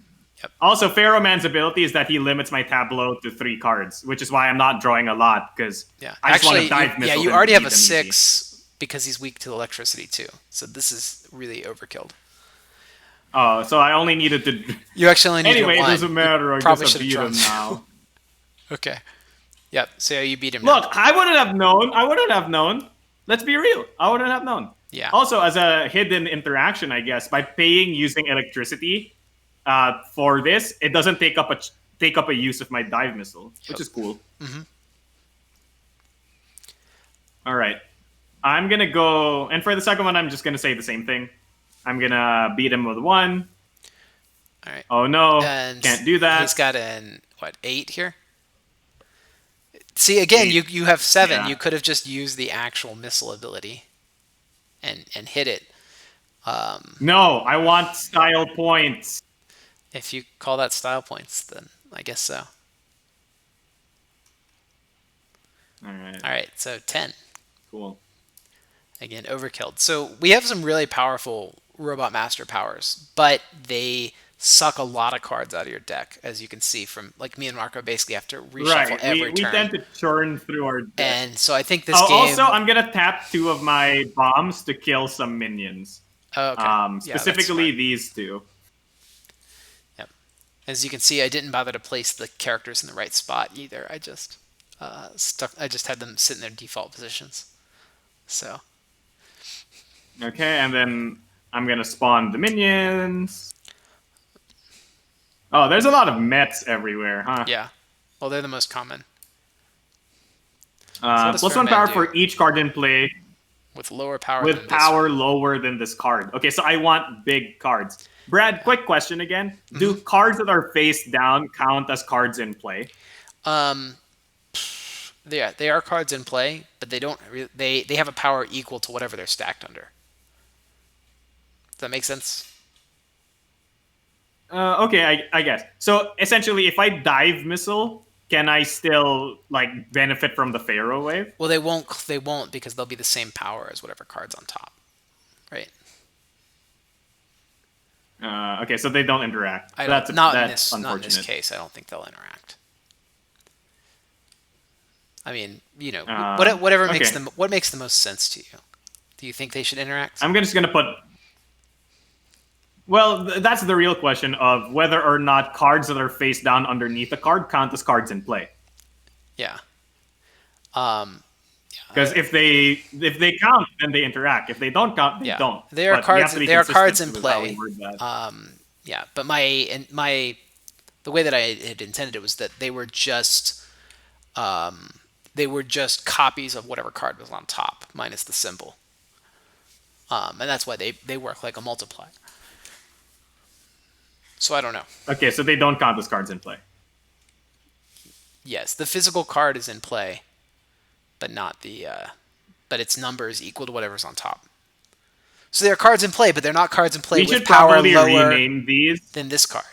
Yep. Also, Pharaoh Man's ability is that he limits my tableau to 3 cards, which is why I'm not drawing a lot because Yeah. I just want Actually, to dive missile. you him already to have beat a him easy. 6 because he's weak to electricity too. So this is really overkill. Oh, so I only needed to. You actually only need Anyway, it one. doesn't matter. I Probably guess I should have beat drawn him 2. now. Okay. Yep. So you beat him now. Look, I wouldn't have known. I wouldn't have known. Let's be real. I wouldn't have known. Yeah. Also, as a hidden interaction, I guess by paying using electricity for this, it doesn't take up a use of my dive missile, which Yep. is cool. Mm-hmm. All right, I'm gonna go, and for the second one, I'm just gonna say the same thing. I'm gonna beat him with one. All right. Oh no, And can't do he's that. got an what 8 here. See again, Eight. you have 7. Yeah. You could have just used the actual missile ability and hit it. No, I want style points. If you call that style points, then I guess so. All right. All right, so 10. Cool. Again, overkilled. So we have some really powerful Robot Master powers, but they suck a lot of cards out of your deck, as you can see from, like, me and Marco basically have to reshuffle Right. every We turn. tend to churn through our deck. And so I think this Oh, also, game. I'm gonna tap two of my bombs to kill some minions. Oh, okay. Yeah, that's Specifically smart. these two. Yep. As you can see, I didn't bother to place the characters in the right spot either. I just stuck. I just had them sit in their default positions. So Okay, and then I'm gonna spawn the minions. Oh, there's a lot of Mets everywhere, huh? yeah, well, they're the most common. So what does Plus one Fairman power do for each card in play with lower power with than this power one? lower than this card. Okay, so I want big cards. Brad, Yeah. quick question again. Do cards that are face down count as cards in play? Um, they are cards in play, but they don't. They have a power equal to whatever they're stacked under. Does that make sense? Okay, I guess. So essentially, if I dive missile, can I still like benefit from the Pharaoh wave? Well, they won't. They won't because they'll be the same power as whatever cards on top, right? Okay, so they don't interact. I don't. That's Not in this unfortunate. case. I don't think they'll interact. I mean, whatever makes Okay, them. What makes the most sense to you? Do you think they should interact? I'm just gonna put. Well, that's the real question of whether or not cards that are face down underneath a card count as cards in play. Yeah. Um, Because if they count, then they interact. If they don't count, they yeah. don't. There are But we have cards. to be There are cards in consistent with how we play. word that. Yeah, but my the way that I had intended it was that they were just copies of whatever card was on top minus the symbol. And that's why they work like a multiplier. So I don't know. Okay, so they don't count as cards in play. Yes, the physical card is in play, but not the but its number is equal to whatever's on top. So there are cards in play, but they're not cards in play We with should power probably lower rename these. than this card.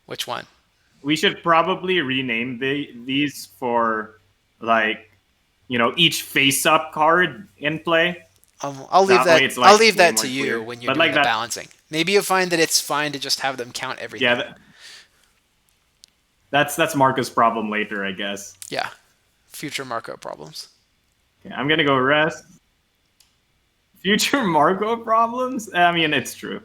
Which one? We should probably rename these for like each face up card in play. I'll leave That way that. it's I'll like leave way that more to you clear. when you're But doing like the that, balancing. Maybe you find that it's fine to just have them count everything. yeah, that's Marco's problem later, I guess. Yeah. Future Marco problems. Okay, I'm gonna go rest. Future Marco problems? I mean, it's true.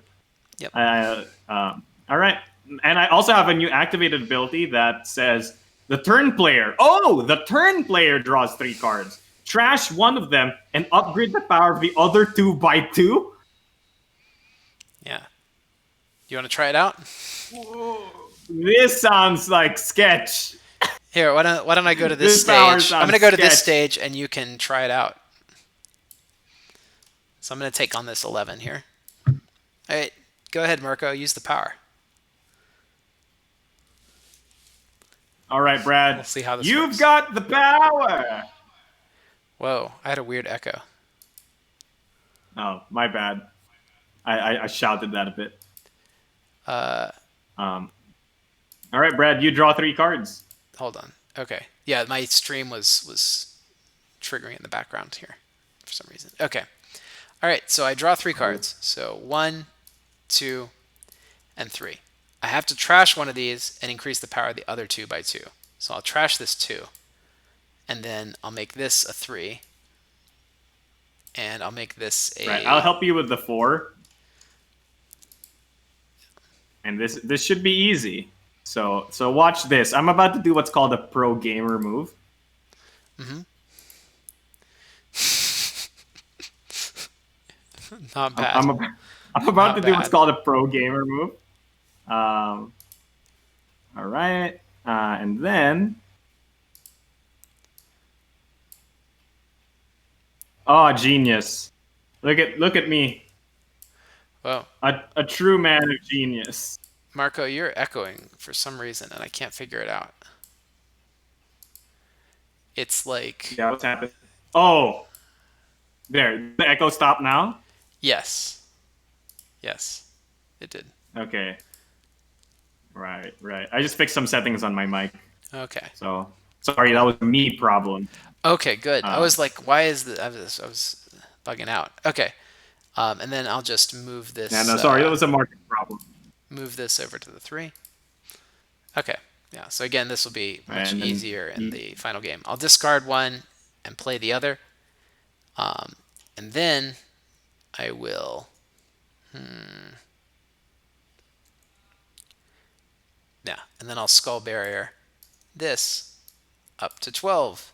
Yep. All right, and I also have a new activated ability that says the turn player. Oh, the turn player draws 3 cards. Trash one of them and upgrade the power of the other 2 by 2. Yeah. You want to try it out? This sounds like sketch. Here, why don't I go to this This power stage? I'm sounds going to go to this sketch. stage and you can try it out. So I'm going to take on this 11 here. All right, go ahead, Mirko. Use the power. All right, Brad. We'll see how this You've works. got the power. Whoa, I had a weird echo. Oh, my bad. I shouted that a bit. Uh, All right, Brad. You draw 3 cards. Hold on. Okay. Yeah, my stream was triggering in the background here for some reason. Okay. All right, so I draw 3 cards. So 1, 2, and 3. I have to trash one of these and increase the power of the other 2 by 2. So I'll trash this 2, and then I'll make this a 3, and I'll make this a... Right. I'll help you with the 4. And this should be easy. So watch this. I'm about to do what's called a pro gamer move. Hmm. Not I'm bad. I'm, ab- I'm about Not to do what's bad. called a pro gamer move. Um, all right, and then oh genius! Look at me, Well, a true man of genius. Marco, you're echoing for some reason, and I can't figure it out. It's like, Yeah, what's happened? Oh, there. The echo stop now. yes, yes, it did. Okay, right. I just fixed some settings on my mic. Okay. So sorry, that was a me problem. Okay, good. I Um, was like, why is the I was bugging out. Okay. And then I'll just yeah, no, sorry, that was a market problem. move this over to the three. Okay. Yeah. So again, this will be much And then easier in the final game. I'll discard one and play the other, um, and then I will. Yeah, and then I'll skull barrier this up to 12.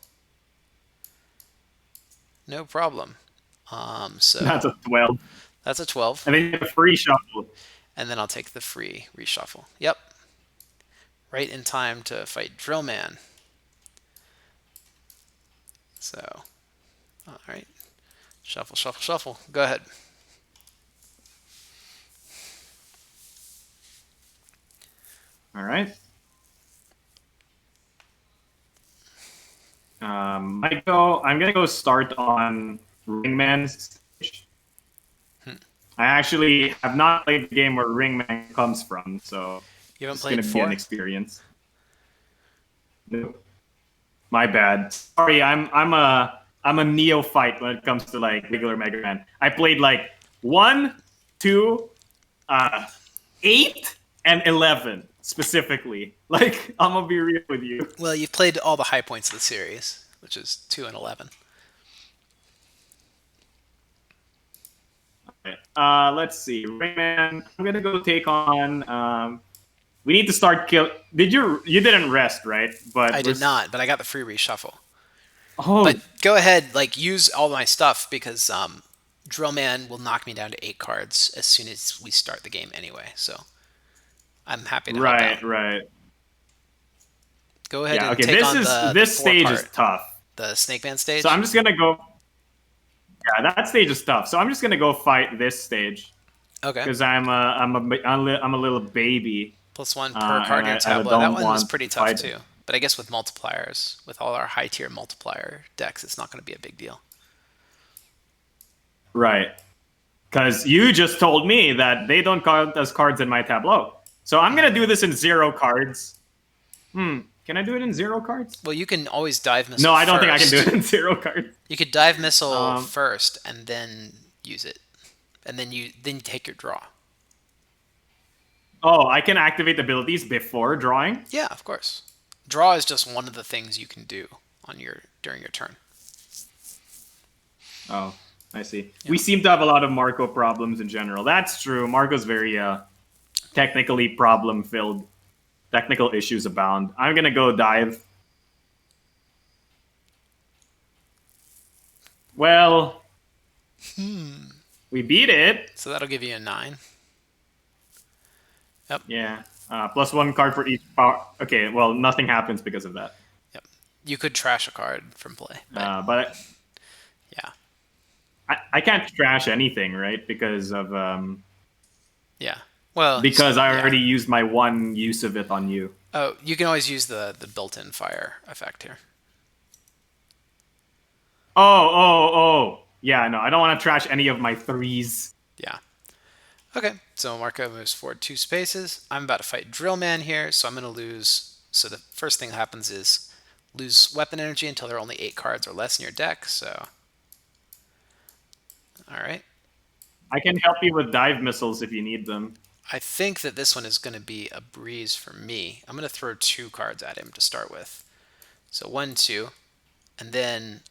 No problem. that's So a 12. that's a 12, And then you have a free shuffle. and then I'll take the free reshuffle. Yep, right in time to fight Drill Man. So, all right, shuffle, shuffle, shuffle. Go ahead. All right. I'm gonna go start on Ringman's stage. Hmm. I actually have not played the game where Ringman comes from, so You haven't this is gonna played be an 4? experience. No, my bad. Sorry, I'm a neophyte when it comes to like regular Mega Man. I played like 1, 2, 8, and 11 specifically. Like I'm gonna be real with you. Well, you've played all the high points of the series, which is 2 and 11. Let's see. Rayman, I'm gonna go take on. We need to start kill. Did you? You didn't rest, right? I But did not, but I got the free reshuffle. oh But go ahead, like use all my stuff because Drill Man will knock me down to 8 cards as soon as we start the game anyway. So I'm happy to help out. right. Go ahead Yeah. and Okay. take This on is the this four stage is part, tough. the Snake Man So stage. I'm just gonna go. Yeah, that stage is tough. So I'm just gonna go fight this stage Okay. because I'm a little baby, +1 per card in your and I tableau. That don't one was want pretty to tough fight it. too. But I guess with multipliers, with all our high tier multiplier decks, it's not going to be a big deal. Right. Because you just told me that they don't count as cards in my tableau. So I'm gonna do this in 0 cards. Can I do it in 0 cards? Well, you can always dive No, missile I don't think I can do it first. in 0 cards. You could dive missile Um, first and then use it, and then you take your draw. oh, I can activate abilities before drawing. Yeah, of course. Draw is just one of the things you can do on your during your turn. Oh, I see. Yeah. We seem to have a lot of Marco problems in general. That's true. Marco's very technically problem filled. Technical issues abound. I'm gonna go dive. Well, we beat it. So that'll give you a 9. Yep. Yeah. +1 card for each power. Okay, well, nothing happens because of that. Yep. You could trash a card from play, but But yeah. I can't trash anything, right? Yeah. Well, Because I yeah. already used my one use of it on you. Oh, you can always use the built-in fire effect here. Oh. Yeah, no, I don't want to trash any of my threes. Yeah. Okay. So Marco moves forward 2 spaces. I'm about to fight Drill Man here, so I'm going to lose. So the first thing that happens is lose weapon energy until there are only 8 cards or less in your deck. So, all right. I can help you with dive missiles if you need them. I think that this one is going to be a breeze for me. I'm going to throw 2 cards at him to start with. So 1, 2, and then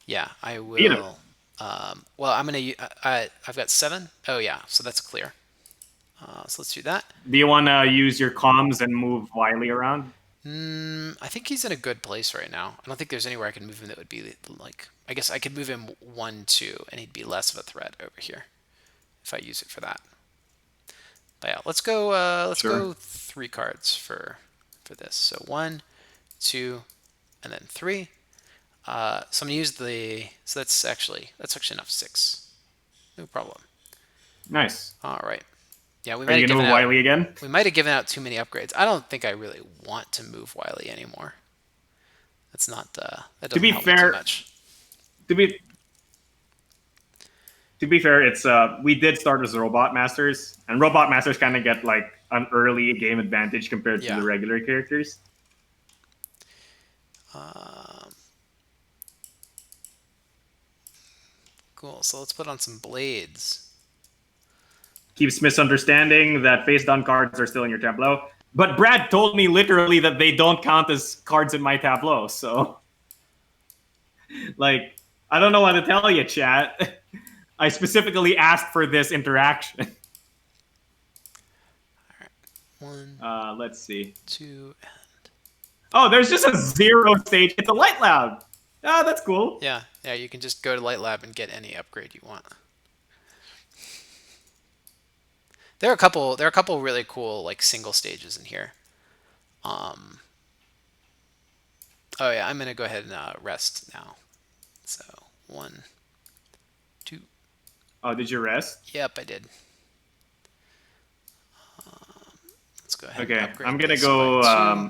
yeah, I Beat him. will. Well, I'm gonna. I've got 7. Oh yeah, so that's clear. So let's do that. Do you want to use your comms and move Wily around? I think he's in a good place right now. I don't think there's anywhere I can move him that would be like. I guess I could move him 1, 2, and he'd be less of a threat over here if I use it for that. But yeah, let's go. Let's Sure. go 3 cards for this. So 1, 2, and then 3. So I'm gonna use the. So that's actually enough 6. No problem. Nice. All right. Yeah, we Are might you have gonna given move out. Wily again? We might have given out too many upgrades. I don't think I really want to move Wily anymore. That's not. That To doesn't be help me too fair, much. to be it's we did start as robot masters, and robot masters kind of get like an early game advantage compared to the Yeah. regular characters. Um, cool. So let's put on some blades. Keeps misunderstanding that face down cards are still in your tableau. But Brad told me literally that they don't count as cards in my tableau. So, like, I don't know what to tell you, chat. I specifically asked for this interaction. All right. One, Let's see. 2. Oh, there's just a 0 stage. It's a light lab. Ah, that's cool. Yeah. Yeah. You can just go to Light Lab and get any upgrade you want. There are a couple. There are a couple really cool like single stages in here. Um. Oh yeah. I'm gonna go ahead and rest now. So 1, 2. Oh, did you rest? Yep, I did. Let's go ahead and Okay, I'm upgrade gonna this by go. 2.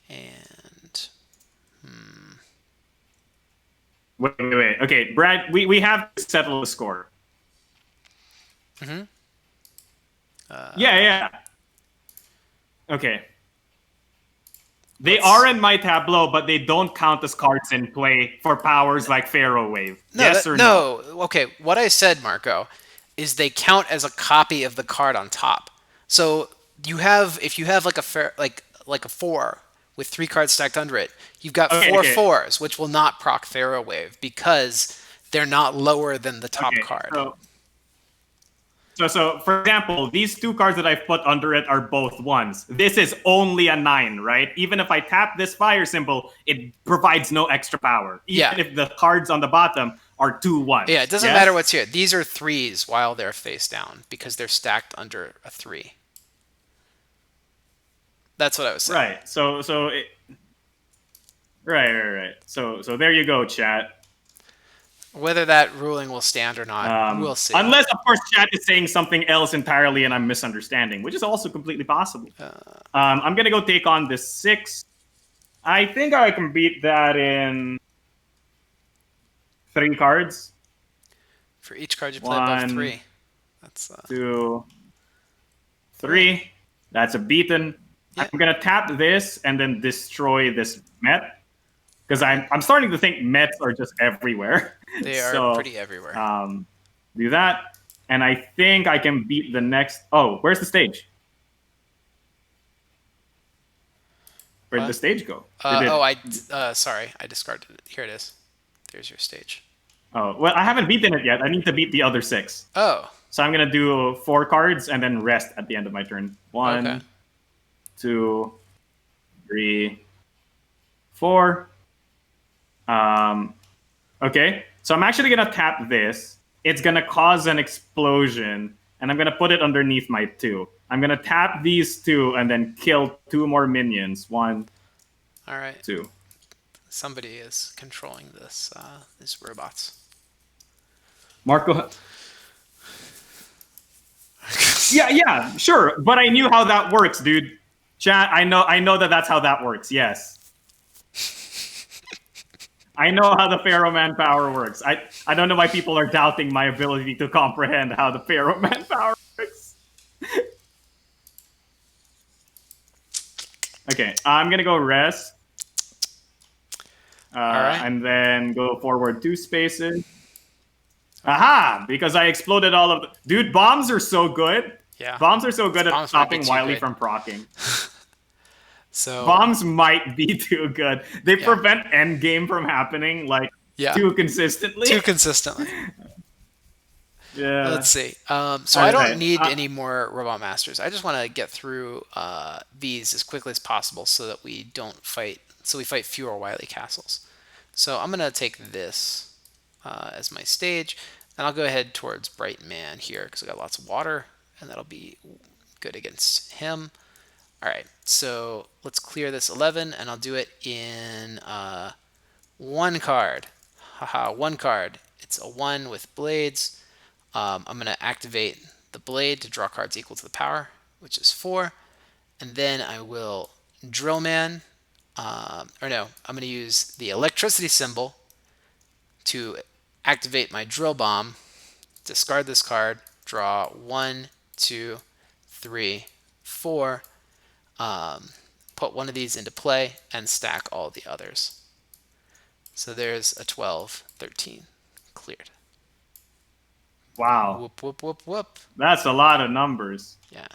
And Wait. Okay, Brad, we have to settle the score. mm-hmm. Yeah. Okay. They Let's. are in my tableau, but they don't count as cards in play for powers like Pharaoh Wave. No, Yes or no? no. Okay, what I said, Marco, is they count as a copy of the card on top. So you have if you have like like a 4 with 3 cards stacked under it, you've got four Okay. fours, which will not proc Pharaoh Wave because they're not lower than the top Okay. card. So for example, these 2 cards that I've put under it are both ones. This is only a 9, right? Even if I tap this fire symbol, it provides no extra power. Yeah. Even if the cards on the bottom are 2 ones. Yeah, it doesn't Yes? matter what's here. These are 3s while they're face down because they're stacked under a 3. That's what I was saying. Right. Right. So there you go, chat. Whether that ruling will stand or not, we'll see. Unless, of course, chat is saying something else entirely and I'm misunderstanding, which is also completely possible. I'm going to go take on this 6. I think I can beat that in 3 cards. For each card you play above 3. That's 2, 3. That's a beaten. Yeah. I'm going to tap this and then destroy this Met. Because I'm starting to think Mets are just everywhere. They are pretty everywhere. Do that. And I think I can beat the next. Oh, where's the stage? Where'd the stage go? Sorry, I discarded it. Here it is. There's your stage. Oh, well, I haven't beaten it yet. I need to beat the other 6. Oh. So I'm going to do 4 cards and then rest at the end of my turn. 1, 2, 3, 4. Okay, so I'm actually gonna tap this. It's gonna cause an explosion, and I'm gonna put it underneath my 2. I'm gonna tap these 2 and then kill 2 more minions. 1, all right. 2. Somebody is controlling these robots. Marco. Yeah, sure. But I knew how that works, dude. Chat, I know that's how that works. Yes. I know how the Pharaoh Man power works. I don't know why people are doubting my ability to comprehend how the Pharaoh Man power works. Okay, I'm gonna go rest. And then go forward 2 spaces. Aha! Because I exploded all of the... Dude, bombs are so good. Yeah. Bombs are so good at Bombs stopping Wily from proccing. So bombs might be too good. They prevent endgame from happening too consistently. Too consistently. Let's Yeah. see. So All I don't right. need any more robot masters. I just want to get through these as quickly as possible so that we don't fight. So we fight fewer Wily castles. So I'm gonna take this as my stage, and I'll go ahead towards Bright Man here because I got lots of water, and that'll be good against him. All right. So let's clear this 11, and I'll do it in one card. Haha, one card. It's a one with blades. I'm going to activate the blade to draw cards equal to the power, which is four. And then I will drill man, or no, I'm going to use the electricity symbol to activate my drill bomb, discard this card, draw one, two, three, four, put one of these into play, and stack all the others. So there's a 12, 13 cleared. Wow. Whoop, whoop, whoop, whoop. That's a lot of numbers. Yeah.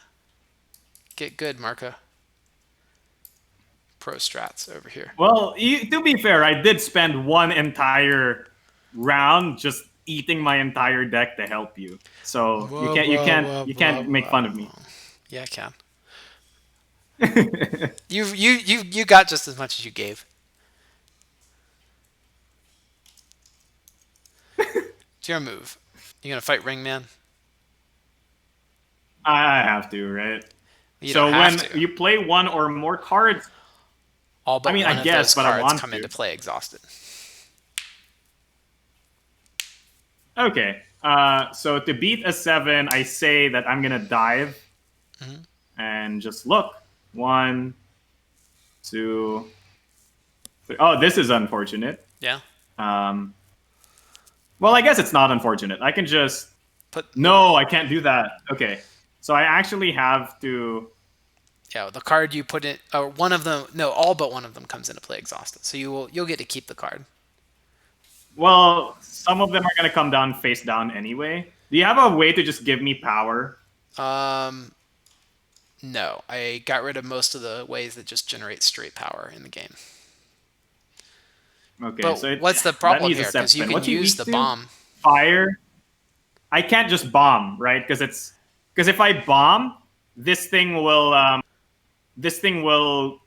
Get good, Marco. Pro strats over here. Well, to be fair, I did spend one entire round just eating my entire deck to help you. So Whoa, whoa, whoa, you whoa, can't make fun of me. whoa. Yeah, I can. You got just as much as you gave. It's your move. You gonna fight Ringman? I have to, right? You don't So have when to. you play one or more cards, All I but mean, one I of guess, those but I cards want come into to. play exhausted. Okay. So to beat a 7, I say that I'm gonna dive Hmm. and just look. One, two, three. Oh, this is unfortunate. Yeah. Um, well, I guess it's not unfortunate. I can just. Put the No, I can't do that. Okay. So I actually have to. yeah the card you put in, or one of them. No, all but one of them comes into play exhausted. So you'll get to keep the card. Well, some of them are gonna come down face down anyway. Do you have a way to just give me power? Um, no, I got rid of most of the ways that just generate straight power in the game. Okay, so But what's the that problem needs a here? Because you 7. can What's he use weak the to? bomb. Fire. I can't just bomb, right? Because if I bomb, this thing will this thing will.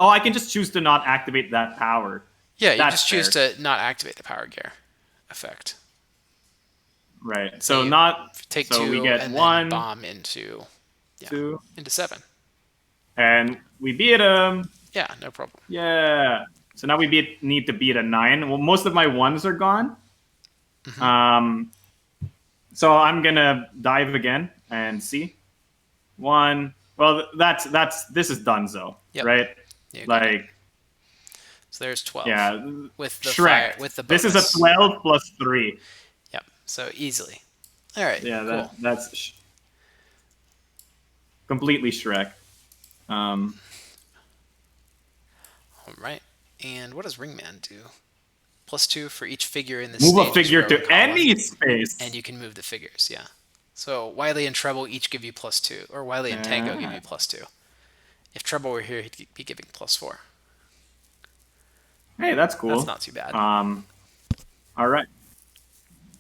Oh, I can just choose to not activate that power. Yeah, you That's just choose fair, to not activate the power gear effect. right? So So you not. take So we two get and then one, bomb into yeah two, into seven. and we beat him. Yeah, no problem. Yeah. So now need to beat a 9. Well, most of my ones are gone. Hmm. Um, so I'm gonna dive again and see one. Well, that's this is Dunzo, Yep. right? Yeah, good. Like, So there's 12 yeah, with the Shrek. fire with the This is a bonus. 12 plus 3. Yep. So easily. All right. Yeah, Cool. that's completely Shrek. All right. And what does Ringman do? +2 for each figure in the Move a stage's figure row and to column, any and space. you can move the figures. Yeah. So Wily and Treble each give you +2, or Wily and Tango give Ah, you +2. If Treble were here, he'd be giving +4. hey, that's That's cool. not too bad. All right.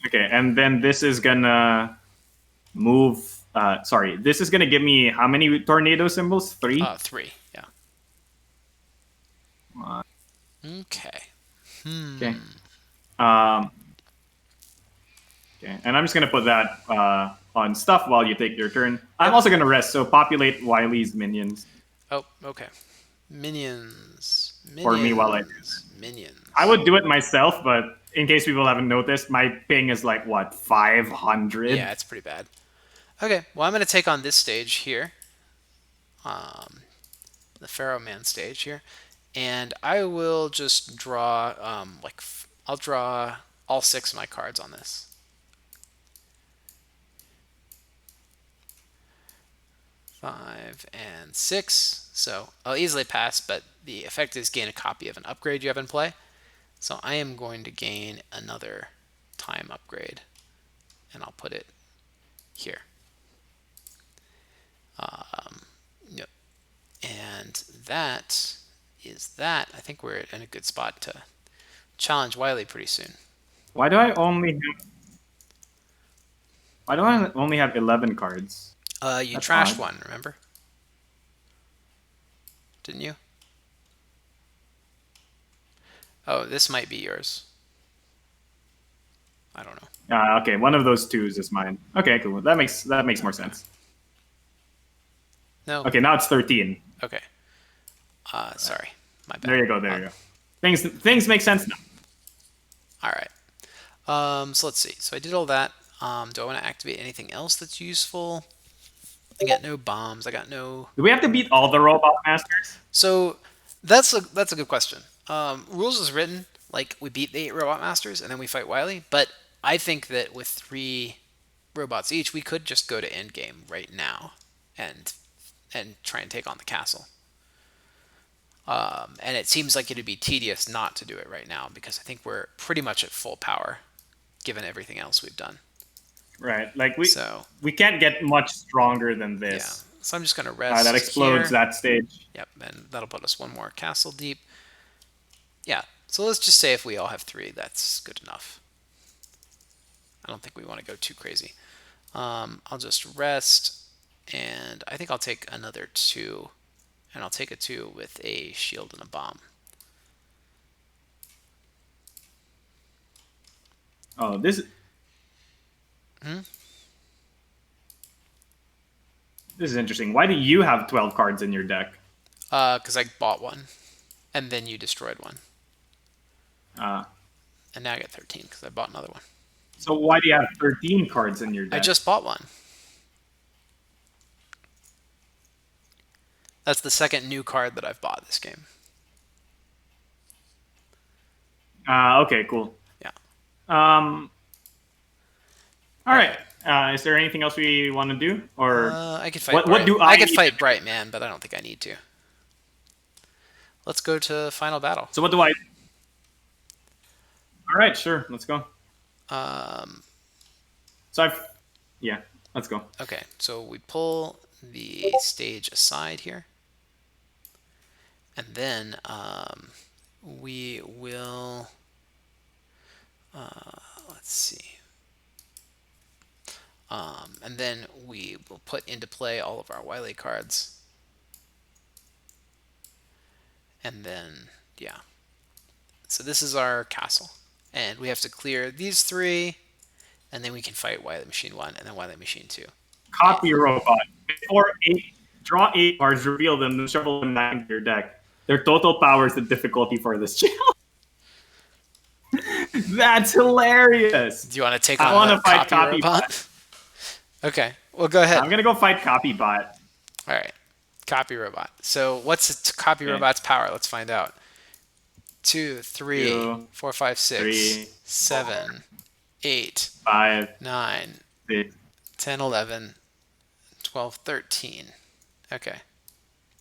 Okay, and then this is gonna move. Sorry, this is gonna give me how many tornado symbols? 3. 3. Yeah. Okay. Okay. Um, okay, and I'm just gonna put that on stuff while you take your turn. I'm Yep. also gonna rest, so populate Wily's minions Oh, okay. Minions. for me while I. Minions. I Minions. would do it myself, but in case people haven't noticed, my ping is like what 500. Yeah, it's pretty bad. Okay, well, I'm going to take on this stage here, um, the Pharaoh Man stage here, and I will just draw, I'll draw all 6 of my cards on this. 5 and 6, so I'll easily pass, but the effect is gain a copy of an upgrade you have in play. So I am going to gain another time upgrade, and I'll put it here. Yep. And that is that. I think we're in a good spot to challenge Wily pretty soon. Why do I only have Why do I only have 11 cards? You That's trashed odd. one, remember? Didn't you? Oh, this might be yours. I don't know. Okay, one of those twos is mine. Okay, cool. That makes more Okay. sense. No. Okay, now it's 13. Okay. Sorry. My There bad. you go. There you go. Things make sense now. All right. So let's see. So I did all that. Do I want to activate anything else that's useful? I got no bombs. I got no. Do we have to beat all the robot masters? So that's a good question. Rules is written like we beat the 8 robot masters and then we fight Wily, but I think that with 3 robots each, we could just go to endgame right now and try and take on the castle. And it seems like it'd be tedious not to do it right now because I think we're pretty much at full power given everything else we've done. Right. Like So we can't get much stronger than yeah, this. so I'm just gonna That rest explodes here. that stage. Yep, and that'll put us one more castle deep. Yeah, so let's just say if we all have 3, that's good enough. I don't think we want to go too crazy. I'll just rest, and I think I'll take another 2, and I'll take a 2 with a shield and a bomb. Oh, this Hmm? this is interesting. Why do you have 12 cards in your deck? Because I bought one, and then you destroyed one, Uh, and now I get 13 because I bought another one. so why do you have 13 cards in your I deck? just bought one. That's the second new card that I've bought this game. Okay, cool. Yeah. Um, all All right. right. Is there anything else we want to do, or I could fight what Bright. do I I could need to fight do? Bright Man, but I don't think I need to. Let's go to final battle. So what do I? All right, sure. Let's go. Um, So I've, yeah, let's go. okay, so we pull the stage aside here, and then we will. Let's see. And then we will put into play all of our Wily cards, and then yeah. So this is our castle, and we have to clear these 3, and then we can fight Wily Machine 1 and then Wily Machine 2. And Copy robot. Before draw 8 cards, reveal them, then shuffle them back into your deck. Their total power is the difficulty for this challenge. That's hilarious. do you want to take I on want the to fight copy Copybot. robot? Okay, well go ahead. I'm gonna go fight Copybot. All right, copy robot. So what's the copy Okay. robot's power? Let's find out. 2, 3, 2, 4, 5, 6, 3, 7, 8, 5, 9, 6, 10, 11, 12, 13. Okay.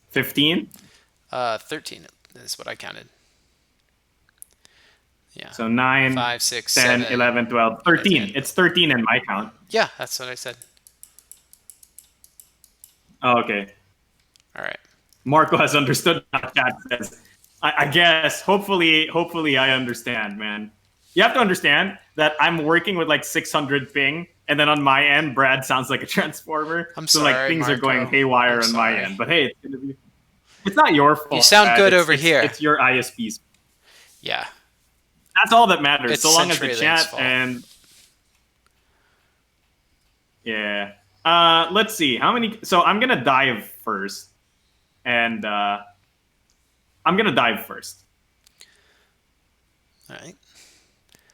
15. 13 is what I counted. Yeah. So 9, 5, 6, 10, 7. 11, 12, 13. 10. It's 13 in my count. Yeah, that's what I said. Oh, okay. All right. Marco has understood how chat says. I guess. Hopefully, I understand, man. You have to understand that I'm working with like 600 ping, and then on my end, Brad sounds like a transformer. I'm So like sorry, things are going Marco. haywire I'm on my sorry. end. But hey, it's gonna be. It's not your You fault. sound Brad. good It's, over it's, here. it's your ISP's. Yeah. That's all that matters. It's So long as the CenturyLink's chat fault. and yeah. Let's see how many. So I'm gonna dive first, and I'm gonna dive first. All right.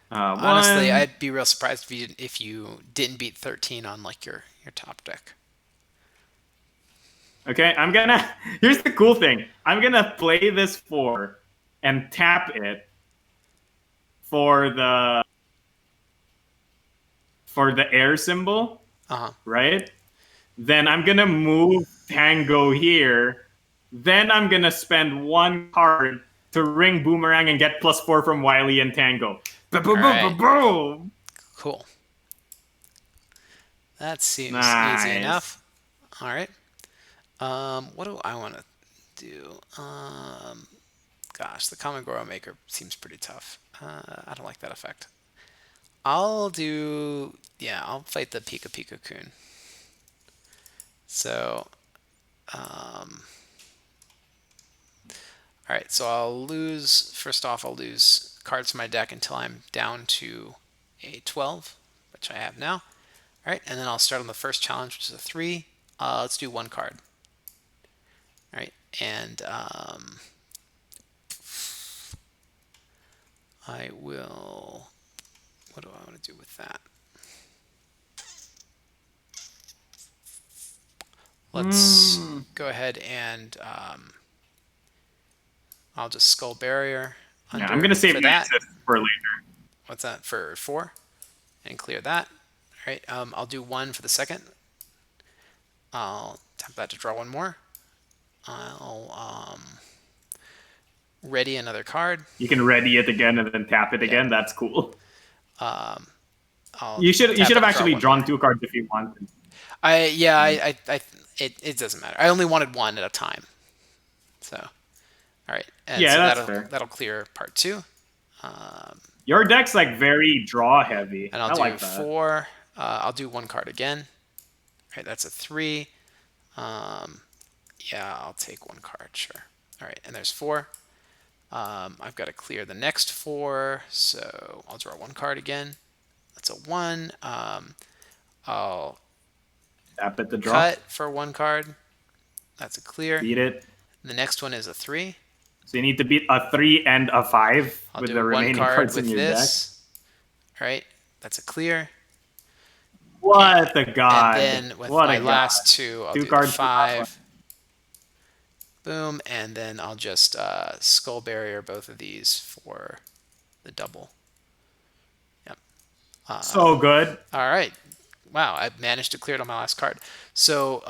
Honestly, One. I'd be real surprised if you didn't beat 13 on like your top deck. Okay, I'm gonna. Here's the cool thing. I'm gonna play this 4 and tap it for the air symbol, Uh-huh. right? Then I'm gonna move Tango here. Then I'm gonna spend 1 card to ring Boomerang and get +4 from Wily and Tango. All right. Boom! Cool. That seems easy Nice. enough. All right. What do I want to do? Gosh, the Common Goro Maker seems pretty tough. I don't like that effect. I'll do. Yeah, I'll fight the Pika Pika Kun. So, um, all right. So I'll lose. First off, I'll lose cards from my deck until I'm down to a 12, which I have now. All right, and then I'll start on the first challenge, which is a 3. Let's do one card. All right, and I will. What do I want to do with that? Let's Hmm. go ahead and I'll just Skull Barrier Yeah, I'm gonna under save for my that. assist for later. What's that for 4? And clear that. All right, I'll do 1 for the second. I'll tap that to draw one more. I'll ready another card. You can ready it again and then tap it Yep. again. That's cool. I'll You tap should have that to draw actually one more. drawn 2 cards if you wanted. It doesn't matter. I only wanted one at a time. So, all right, and Yeah, so that's that'll fair. that'll clear part 2. Your deck's like very draw heavy. And I'll I do like that. 4. I'll do one card again. All right, that's a 3. Yeah, I'll take one card, sure. All right, and there's 4. I've got to clear the next 4, so I'll draw one card again. That's a 1. I'll Tap it to draw. cut for one card. That's a clear. Beat it. The next one is a 3. So you need to beat a 3 and a 5 I'll with do the one remaining card cards in with your deck. this. All right, that's a clear. What a And god. then with What a my god. last 2, I'll 2 do the cards for the last one. 5. Boom, and then I'll just Skull Barrier both of these for the double. Yep. So good. All right. Wow, I managed to clear it on my last card. So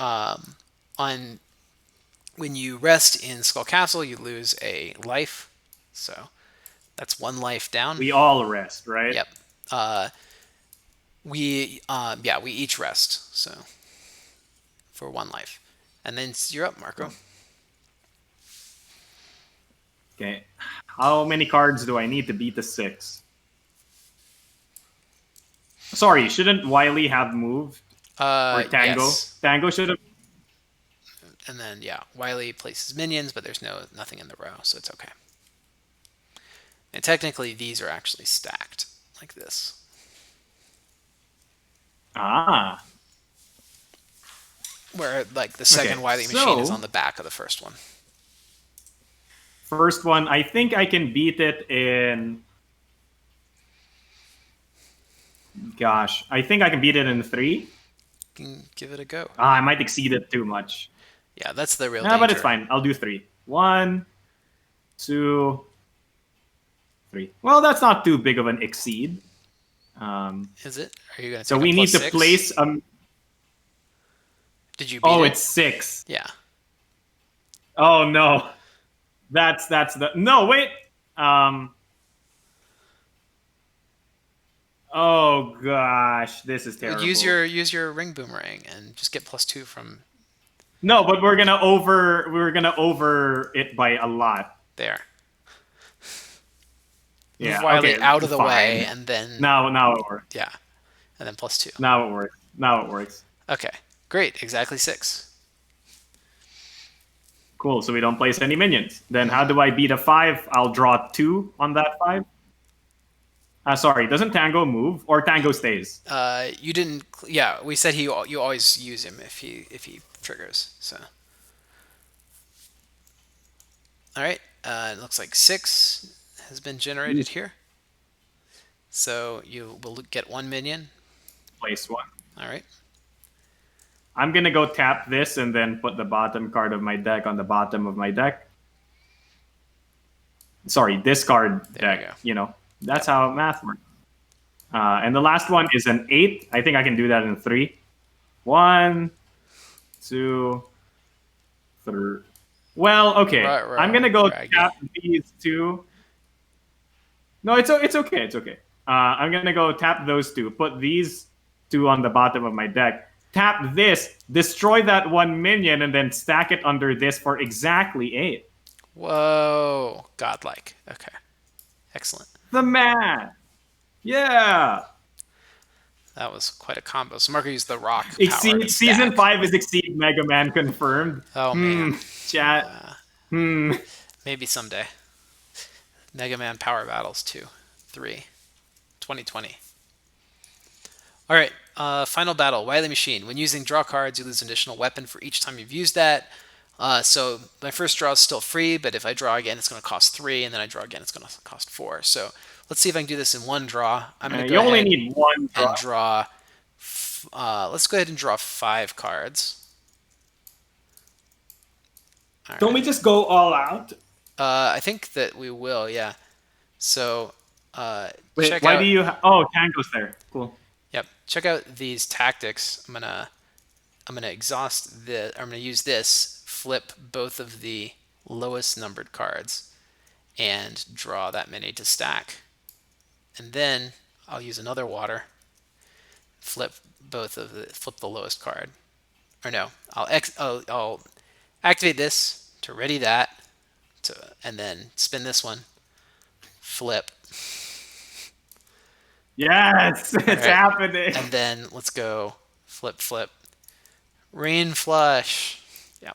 on when you rest in Skull Castle, you lose a life. So that's one life down. We all rest, right? Yep. We each rest. So for one life, and then you're up, Marco. Okay. How many cards do I need to beat the 6? Sorry, shouldn't Wily have moved? Or Tango? Yes. Tango should have. And then yeah, Wily places minions, but there's nothing in the row, so it's okay. And technically, these are actually stacked like this. Ah. Where like the Okay. second Wily machine is on So, the back of the first one. first one, I think I can beat it in. Gosh, I think I can beat it in 3. You can give it a go. I might exceed it too much. Yeah, that's the real But it's danger. fine. I'll do 3. 1, 2, 3. Well, that's not too big of an exceed. Is it? Are you going to So take a we need plus to 6? place. Did you beat Oh, it? it's 6. Yeah. Oh no, that's the no wait. Um. Oh gosh, this is terrible. Use your ring boomerang and just get plus 2 from No, but we're gonna over it by a lot. there. Yeah. Move Wily Okay. out of the Fine. way, and then Now it works. yeah, and then plus 2. Now it works. Now it works. Okay, great. Exactly 6. Cool. So we don't place any minions. Then how do I beat a 5? I'll draw 2 on that 5. Sorry, doesn't Tango move or Tango stays? You didn't. Yeah, we said you always use him if he triggers. So all right. It looks like 6 has been generated here. So you will get 1 minion. Place 1. All right. I'm gonna go tap this and then put the bottom card of my deck on the bottom of my deck. Sorry, discard There you deck. go. You know, that's how math works. And the last one is an 8. I think I can do that in 3. 1, 2, 3. Well, okay. Right, I'm gonna go raggy. tap these 2. No, it's okay. It's okay. I'm gonna go tap those 2. Put these 2 on the bottom of my deck. Tap this, destroy that 1 minion, and then stack it under this for exactly 8. Whoa, godlike. Okay, excellent. The math. Yeah. That was quite a combo. So Marco used the rock power to Exceed season stack. 5 is Exceed Mega Man confirmed. Oh man, Chat. Hmm. maybe someday. Mega Man Power Battles 2, 3, 2020. All right, final battle, Wily Machine. When using draw cards, you lose an additional weapon for each time you've used that. So my first draw is still free, but if I draw again, it's going to cost 3, and then I draw again, it's going to cost 4. So let's see if I can do this in one draw. I'm going to You go only ahead need one and draw. draw. Let's go ahead and draw 5 cards. All Don't right. we just go all out? I think that we will, yeah. So Wait, check why do out. you? Oh, Tango's there. Cool. Yep. Check out these tactics. I'm gonna exhaust the. I'm gonna use this. Flip both of the lowest numbered cards and draw that many to stack. And then I'll use another water. Flip the lowest card. Or no, I'll activate this to ready that and then spin this one. Flip. Yes, All it's right. happening. And then let's go flip. Rain flush. Yeah.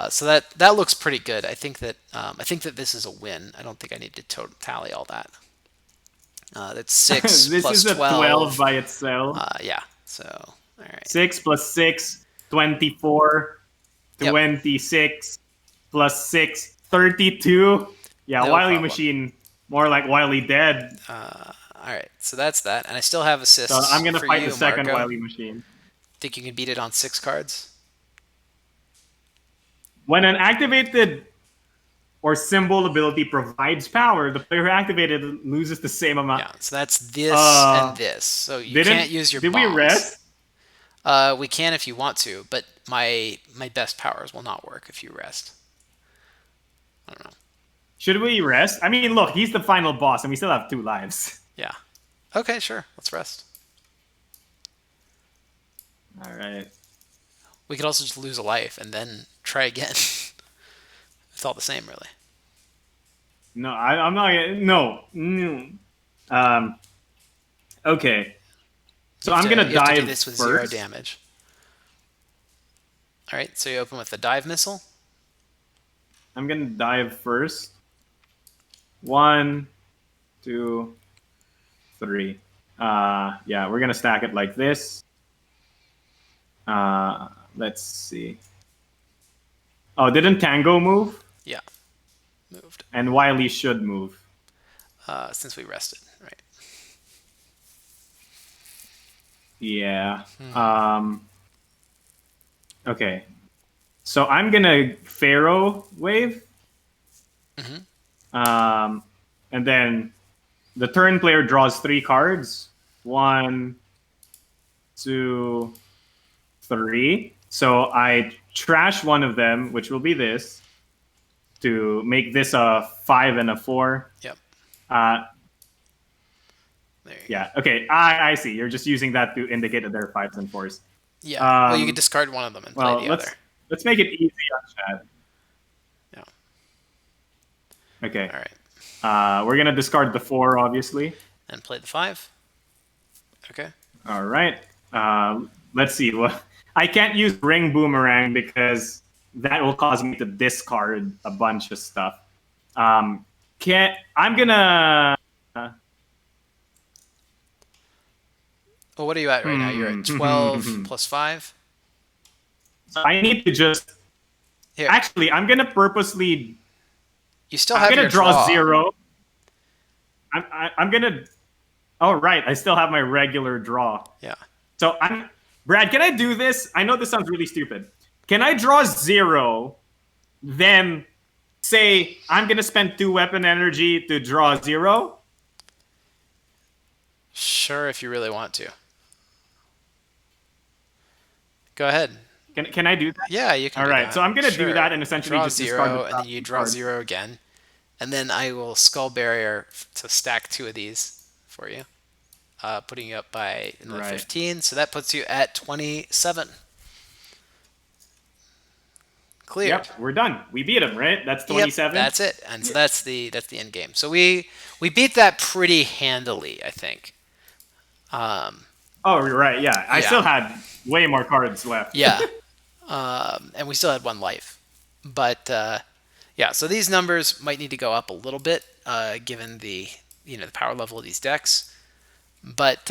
So that looks pretty good. I think that this is a win. I don't think I need to tally all that. That's 6 This plus is a 12 12. by itself. Yeah. So all right. 6 plus 6, 24. Yep. 26 plus 6, 32. Yeah, No Wily problem. Machine. More like Wily Dead. All right. So that's that, and I still have assists So I'm going to for fight you, the second Marco. Wily Machine. Think you can beat it on 6 cards? When an activated or symbol ability provides power, the player who activated it loses the same amount. Yeah. So that's this and Uh, this. So you didn't can't use your did we bombs. rest? We can if you want to, but my best powers will not work if you rest. I don't know. Should we rest? I mean, look, he's the final boss, and we still have 2 lives. Yeah. Okay, sure. Let's rest. All right. We could also just lose a life and then try again. It's all the same, really. No, I'm not. No. Okay. So I'm gonna You have to do dive this with 0 first. damage. All right, so you open with the dive missile. I'm gonna dive first. 1, 2, 3. Yeah, we're gonna stack it like this. Let's see. Oh, didn't Tango move? Yeah, moved. And Wily should move. Since we rested, right? Yeah. Okay. So I'm gonna Pharaoh wave. And then the turn player draws 3 cards. 1, 2, 3. So I trash one of them, which will be this, to make this a 5 and a 4. Yep. Uh, There you yeah. Okay. I see. You're just using that to indicate that there are 5s and 4s. go. Yeah. Well, you Um, could discard one of them and Well, play the other. let's make it easy on Chad. Yeah. Okay. All right. We're gonna discard the 4, obviously. And play the 5. Okay. All right. Let's see. Well, I can't use Ring Boomerang because that will cause me to discard a bunch of stuff. Can't. I'm gonna. Well, what are you at right now? You're at 12 plus 5. I need to just. Here. Actually, I'm gonna purposely. You still I'm have gonna your draw draw. 0. I'm gonna. Oh right, I still have my regular draw. Yeah. So I'm. Brad, can I do this? I know this sounds really stupid. Can I draw 0, then say I'm gonna spend 2 weapon energy to draw 0? Sure, if you really want to. Go ahead. Can I do that? Yeah, you can. All do right, that. so I'm gonna Sure. do that and essentially draw just discard 0, the and top then you 2 draw cards. 0 again, and then I will Skull Barrier to stack 2 of these for you, putting you up by another Right. 15. So that puts you at 27. Cleared. Yep, we're done. We beat him, right? That's 27. Yep, that's it. And so that's the end game. So we beat that pretty handily, I think. Oh, right. Yeah, I still Yeah, had way more cards left. yeah, and we still had one life. But yeah, so these numbers might need to go up a little bit given the the power level of these decks. But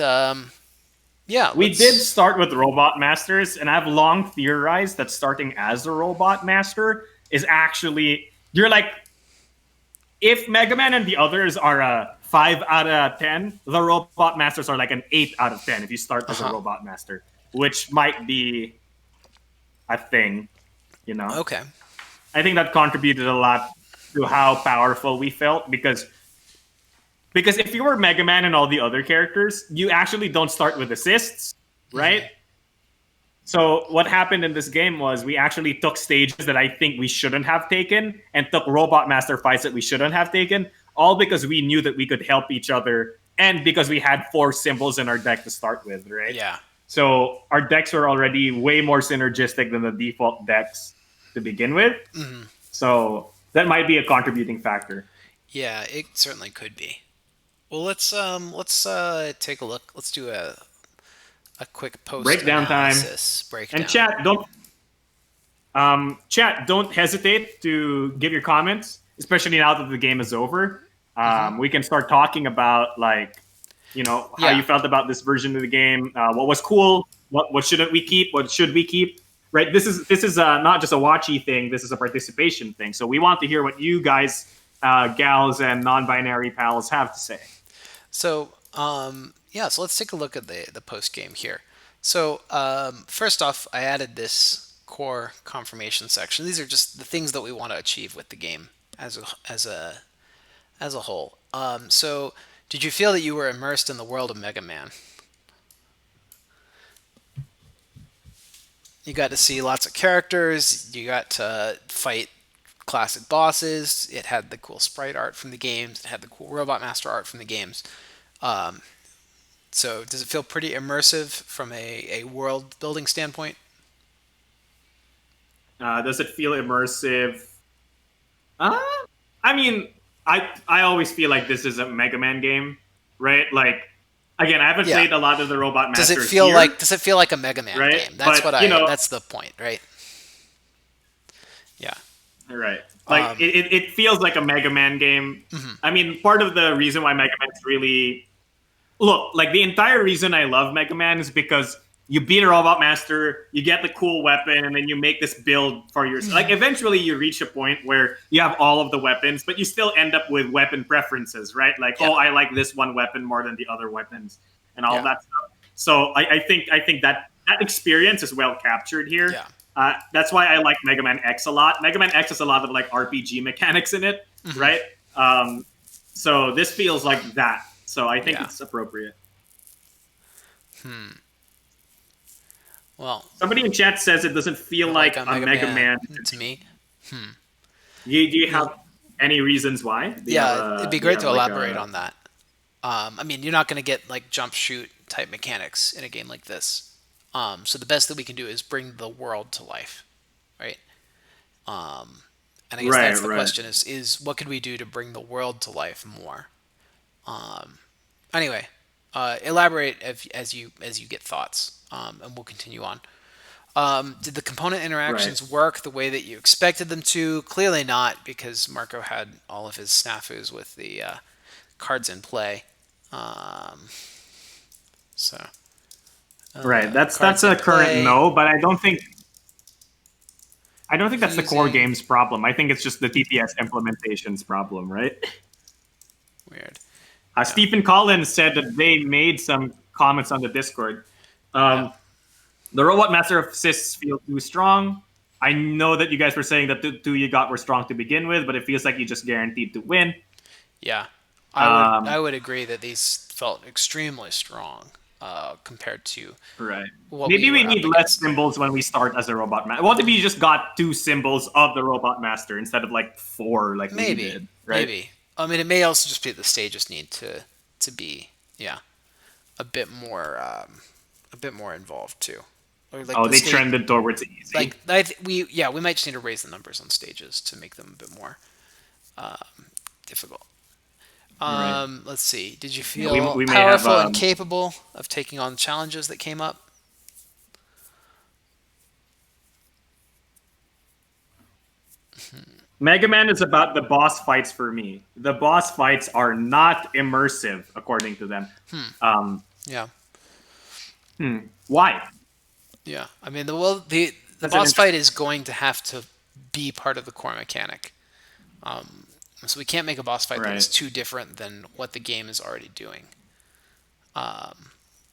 yeah, We did let's. start with robot masters, and I've long theorized that starting as a robot master is actually you're like if Mega Man and the others are a 5 out of 10, the robot masters are like an 8 out of 10 if you start Uh as a huh. robot master, which might be a thing. You know, Okay. I think that contributed a lot to how powerful we felt because if you were Mega Man and all the other characters, you actually don't start with assists, right? So what happened in this game was we actually took stages that I think we shouldn't have taken and took robot master fights that we shouldn't have taken, all because we knew that we could help each other and because we had 4 symbols in our deck to start with, right? Yeah. So our decks were already way more synergistic than the default decks to begin with. So that might be a contributing factor. Yeah, it certainly could be. Well, let's take a look. Let's do a quick post Breakdown time. analysis And breakdown. chat, don't hesitate to give your comments, especially now that the game is over. We can start talking about like, how you Yeah. felt about this version of the game, what was cool, what shouldn't we keep, what should we keep. Right, this is not just a watchy thing. This is a participation thing. So we want to hear what you guys, gals, and non-binary pals have to say. So yeah, so let's take a look at the post game here. So first off, I added this core confirmation section. These are just the things that we want to achieve with the game as a whole. So did you feel that you were immersed in the world of Mega Man? You got to see lots of characters. You got to fight classic bosses. It had the cool sprite art from the games. It had the cool Robot Master art from the games. Um, so does it feel pretty immersive from a world building standpoint? Does it feel immersive? Uh, I mean, I always feel like this is a Mega Man game, right? Like, again, I haven't Yeah. played a lot of the Robot Does it Masters feel like here, does it feel like a Mega Man right? game? That's But what that's the point, right? Yeah. right, like Um, it feels like a Mega Man game. I mean, part of the reason why Mega Man's really look like the entire reason I love Mega Man is because you beat a robot master, you get the cool weapon, and then you make this build for yourself. Like eventually, you reach a point where you have all of the weapons, but you still end up with weapon preferences, right? Like, yeah. oh, I like this one weapon more than the other weapons, and all Yeah. that stuff. So I think that experience is well captured here. Yeah. That's why I like Mega Man X a lot. Mega Man X has a lot of like RPG mechanics in it, Hmm. right? So this feels like that. So I think Yeah. it's appropriate. Well, Somebody in chat says it doesn't feel like like a a Mega Mega Man Man. to me. Do you Well, have any reasons why? Do you have yeah, it'd a be do you great have to like elaborate a on that. I mean, you're not going to get like jump shoot type mechanics in a game like this. So the best that we can do is bring the world to life, right? And I guess right, that's the right, question: is what could we do to bring the world to life more? Anyway, elaborate as you get thoughts, and we'll continue on. Did the component right? interactions work the way that you expected them to? Clearly not, because Marco had all of his snafus with the cards in play. Um, so Right. That's cards a in current play. no, but I don't think that's the core Fusing. game's problem. I think it's just the TTS implementation's problem, right? Weird. Yeah. Stephen Collins said that they made some comments on the Discord. Yeah. Um, the Robot Master assists feel too strong. I know that you guys were saying that the two you got were strong to begin with, but it feels like you just guaranteed to win. Yeah. I Um, would agree that these felt extremely strong compared to right. what we Maybe we were up need less against. symbols when we start as a Robot Master. What if you just got 2 symbols of the Robot Master instead of like 4 like we Maybe. did, right? Maybe. I mean, it may also just be the stages need to be yeah a bit more involved too, or like Oh, the they state trended towards easy. like we we might just need to raise the numbers on stages to make them a bit more difficult. Right. Let's see. Did you Yeah, feel we may have powerful and capable of taking on challenges that came up? Mega Man is about the boss fights for me. The boss fights are not immersive, according to them. Um, Yeah. why? Yeah. I mean, the That's an boss fight interesting. is going to have to be part of the core mechanic. So we can't make a boss fight that is Right. too different than what the game is already doing.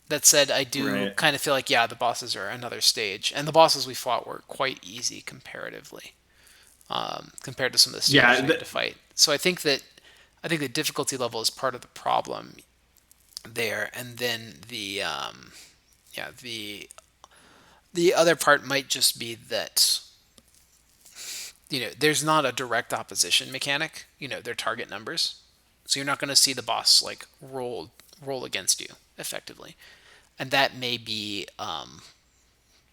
That said, I do Right. kind of feel like yeah, the bosses are another stage, and the bosses we fought were quite easy comparatively, compared to some of the stages Yeah. we had to fight. So I think the difficulty level is part of the problem there, and then yeah the other part might just be that there's not a direct opposition mechanic. They're target numbers, so you're not going to see the boss like roll against you effectively, and that may be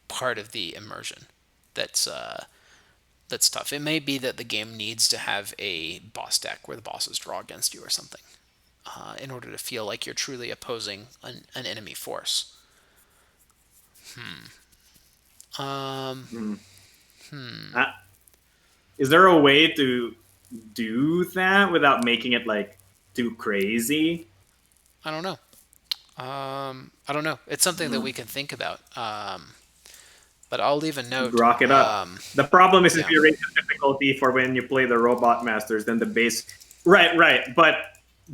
part of the immersion. That's that's tough. It may be that the game needs to have a boss deck where the bosses draw against you or something, in order to feel like you're truly opposing an enemy force. Um, Hmm. Uh, is there a way to do that without making it like too crazy? I don't know. I don't know. It's something that we Hmm. can think about. But I'll leave a note. Grok it up. The problem is if Yeah, you raise the difficulty for when you play the Robot Masters, then the base. Right, right. But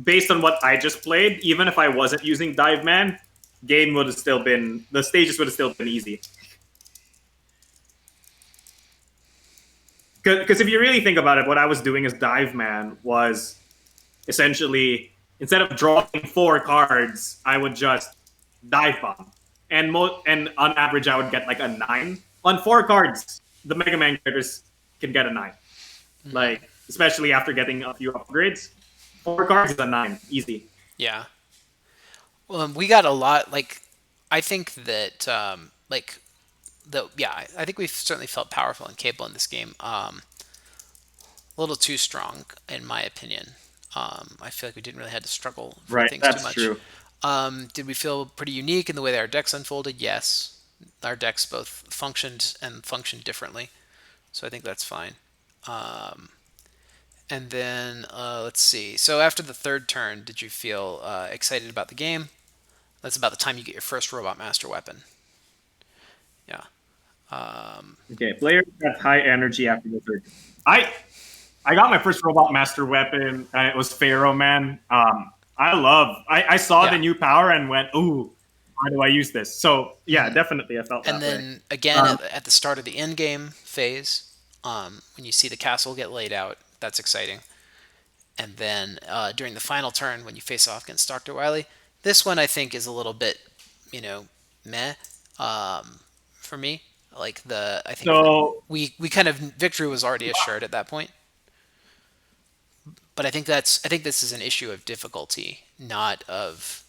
based on what I just played, even if I wasn't using Dive Man, game would have still been the stages would have still been easy. Because if you really think about it, what I was doing as Dive Man was essentially instead of drawing 4 cards, I would just dive bomb, and and on average I would get like a 9 on 4 cards. The Mega Man characters can get a 9, like especially after getting a few upgrades. 4 cards is a 9, easy. yeah. We got a lot. Like, I think that I think we've certainly felt powerful and capable in this game. A little too strong, in my opinion. I feel like we didn't really had to struggle for Right, things too that's much. true. Did we feel pretty unique in the way that our decks unfolded? Yes, our decks both functioned differently, so I think that's fine. And then let's see. So after the third turn, did you feel excited about the game? That's about the time you get your first Robot Master weapon. Yeah. Okay, players have high energy after the third. I I got my first Robot Master weapon. And it was Pharaoh Man. I saw the Yeah. new power and went, ooh, how do I use this? So yeah, hmm definitely I felt And that way. then again Um, at the start of the end game phase, when you see the castle get laid out, that's exciting. And then during the final turn, when you face off against Dr. Wily, this one I think is a little bit, you know, meh for me. I think that so we kind of victory was already assured at that point. But I think this is an issue of difficulty, not of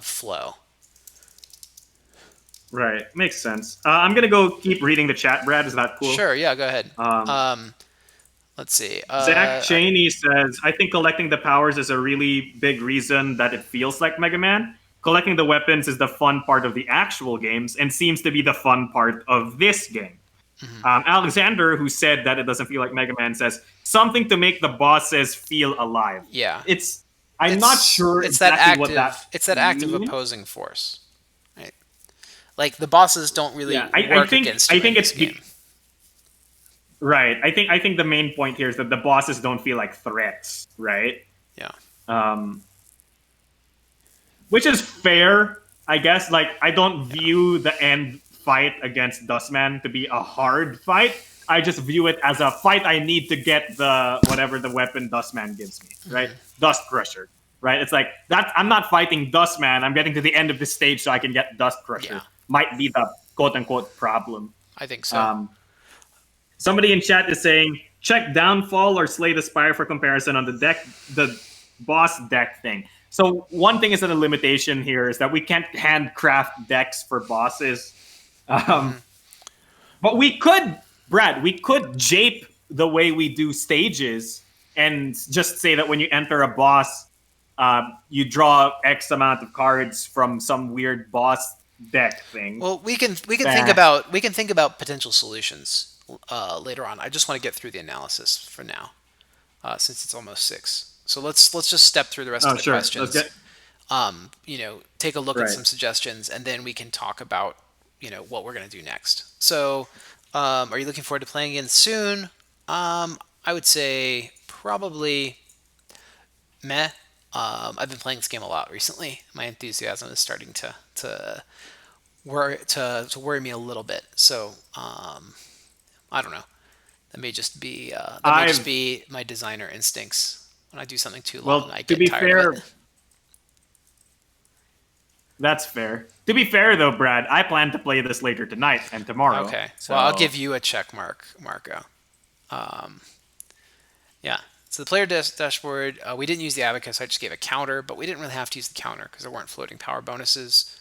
flow. right, makes sense. I'm gonna go keep reading the chat, Brad. Is that cool? Sure, yeah, go ahead. Um, Um, let's see. Zach Cheney says, I think collecting the powers is a really big reason that it feels like Mega Man. Collecting the weapons is the fun part of the actual games and seems to be the fun part of this game. Mhm. Alexander, who said that it doesn't feel like Mega Man, says something to make the bosses feel alive. Yeah, It's I'm not sure exactly what that it's that active means. opposing force. Right? Like the bosses don't really Yeah, work against I you in think this game. right. I think the main point here is that the bosses don't feel like threats, right? Yeah. Um, which is fair, I guess. Like, I don't Yeah. view the end fight against Dustman to be a hard fight. I just view it as a fight I need to get the whatever the weapon Dustman gives me, right? hmm Dust Crusher, right? It's like that. I'm not fighting Dustman. I'm getting to the end of the stage so I can get Dust Yeah. Crusher. Might be the quote unquote problem. I think so. Um, Somebody in chat is saying check Downfall or Slay the Spire for comparison on the boss deck thing. So one thing is that a limitation here is that we can't handcraft decks for bosses. hmm Um, but we could, Brad, we could jape the way we do stages and just say that when you enter a boss, you draw X amount of cards from some weird boss deck thing. Well, we can think Bah. about potential solutions later on. I just want to get through the analysis for now, since it's almost 6. So let's just step through the rest of Oh, the sure. Let's questions. get Take a look at right. some suggestions, and then we can talk about what we're gonna do next. So, are you looking forward to playing again soon? I would say probably meh. I've been playing this game a lot recently. My enthusiasm is starting to worry me a little bit. So, I don't know. That may just I've be my designer instincts. When I do something too long, well, I to get be tired of it. fair, that's fair. To be fair, though, Brad, I plan to play this later tonight and tomorrow. Okay. Well, I'll give So you a check mark, Marco. Um, yeah. So the player dashboard, we didn't use the abacus. I just gave a counter, but we didn't really have to use the counter because there weren't floating power bonuses.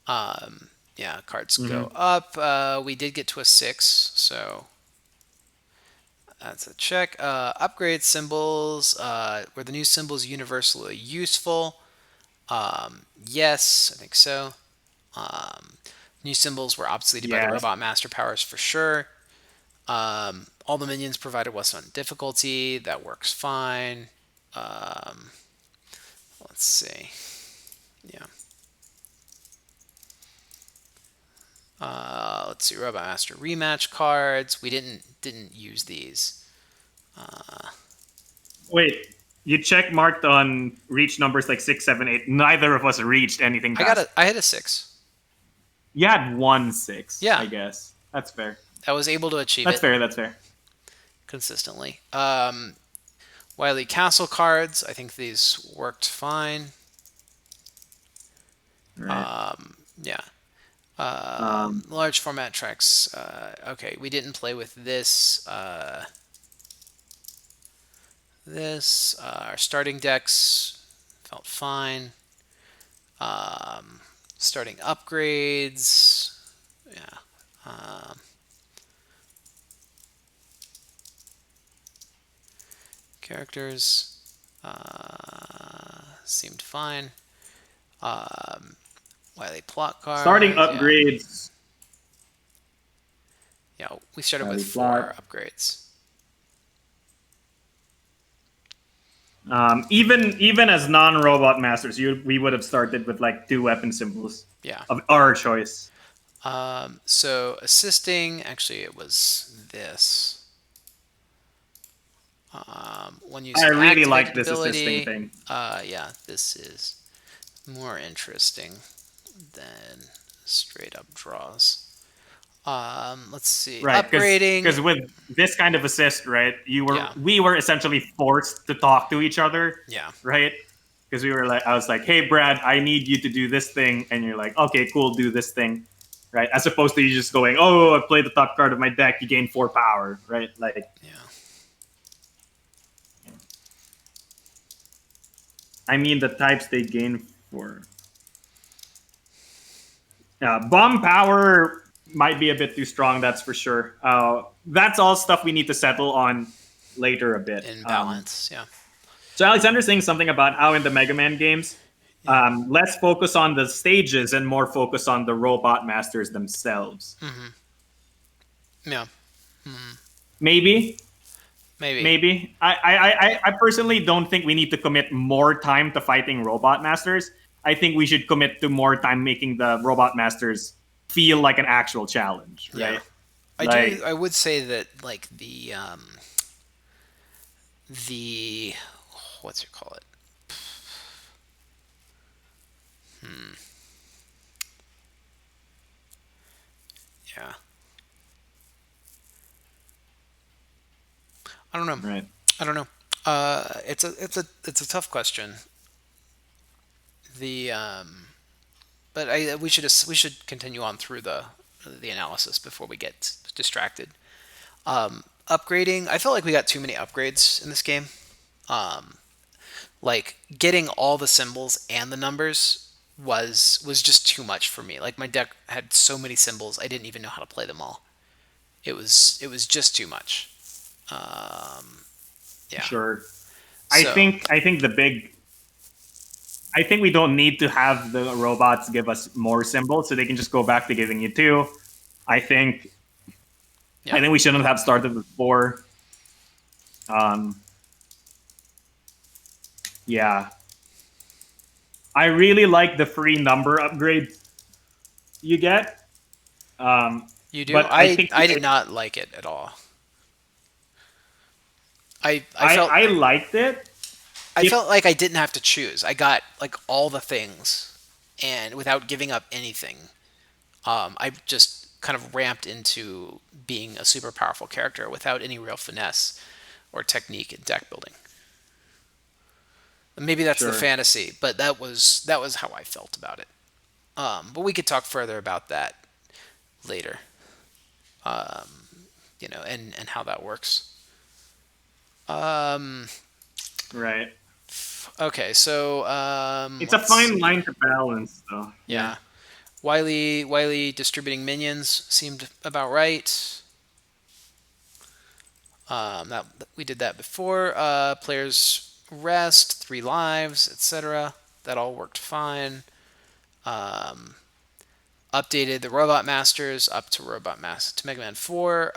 Yeah, cards go mhm. up. We did get to a 6, so that's a check. Upgrade symbols. Were the new symbols universally useful? Yes, I think so. Um, New symbols were obsoleted by the Yes. robot master powers for sure. All the minions provided was on difficulty. That works fine. Um, let's see. Yeah. Let's see. Robot Master rematch cards. We didn't use these. Wait, you check marked on reach numbers like 6, 7, 8. Neither of us reached anything past. I had a 6. You had 1 6, Yeah, I guess. That's fair. I was able to achieve That's it fair. That's fair. consistently. Wily Castle cards. I think these worked fine. Right. Yeah. Um, Large format tracks. Okay, we didn't play with this. Our starting decks felt fine. Starting upgrades. Yeah. Characters seemed fine. Wily plot Starting cards. Yeah. upgrades. Yeah. We started with We 4 plot. upgrades. Even as non-robot masters, we would have started with like 2 weapon symbols Yeah. of our choice. So assisting. Actually, it was this. One use I an really like activated this assisting ability. thing. Yeah, this is more interesting than straight up draws. Let's see. Right, Upgrading. because with this kind of assist, right, Yeah. we were essentially forced to talk to each other, Yeah. right? Because we were like, I was like, hey, Brad, I need you to do this thing, and you're like, okay, cool, do this thing, right? As opposed to you just going, oh, I played the top card of my deck, you gain 4 power, right? Like, Yeah. I mean, the types they gain for. Yeah, bomb power might be a bit too strong, that's for sure. That's all stuff we need to settle on later a bit. In balance. Yeah. So Alexander's saying something about how in the Mega Man games, Yeah. less focus on the stages and more focus on the robot masters themselves. Yeah. Maybe, Maybe. maybe. I personally don't think we need to commit more time to fighting robot masters. I think we should commit to more time making the robot masters feel like an actual challenge, Yeah. right? Like, I would say that like the what's you call it? Yeah. I don't know. right. I don't know. It's a tough question. The but I we should continue on through the analysis before we get distracted. Upgrading. I felt like we got too many upgrades in this game. Like getting all the symbols and the numbers was just too much for me. Like my deck had so many symbols, I didn't even know how to play them all. It was just too much. Yeah. Sure. So I think the big I think we don't need to have the robots give us more symbols, so they can just go back to giving you two. I think I Yeah, think we shouldn't have started with four. Um, yeah, I really like the free number upgrades you get, you do. but I think I did not like it at all. I liked it. I If felt like I didn't have to choose. I got like all the things, and without giving up anything, I just kind of ramped into being a super powerful character without any real finesse or technique in deck building. Maybe that's the Sure, fantasy, but that was how I felt about it. But we could talk further about that later, and how that works. Um, right. okay, so It's a let's fine see. line to balance, though. Yeah, Yeah, Wily distributing minions seemed about right. That we did that before. Players rest, 3 lives, etc. That all worked fine. Um, Updated the Robot Masters up to Mega Man 4.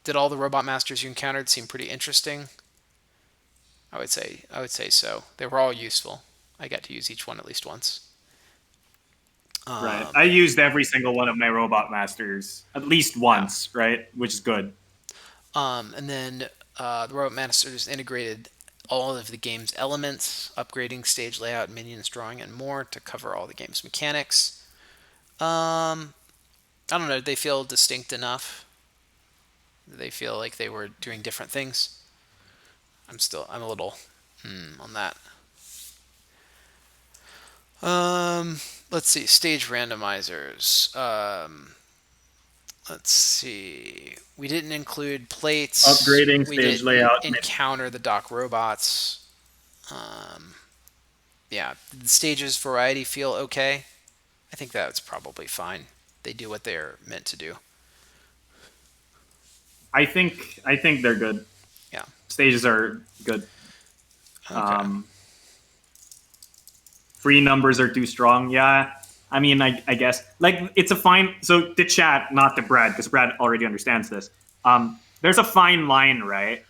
Did all the Robot Masters you encountered seem pretty interesting? I would say so. They were all useful. I got to use each one at least once. right. I used every single one of my robot masters at least Yeah. once, right? Which is good. And then the Robot Masters integrated all of the game's elements, upgrading stage layout, minions drawing, and more to cover all the game's mechanics. Um, I don't know. Did they feel distinct enough? Did they feel like they were doing different things? I'm a little on that. Um, let's see. Stage randomizers. Let's see. We didn't include plates. Upgrading We stage didn't layout. encounter the dock robots. Um, yeah, the stages variety feel okay. I think that's probably fine. They do what they're meant to do. I think they're good. Yeah. Stages are good. Okay. Um, Free numbers are too strong. Yeah, I mean, I guess like it's a fine. So to chat, not to Brad, because Brad already understands this. There's a fine line, right?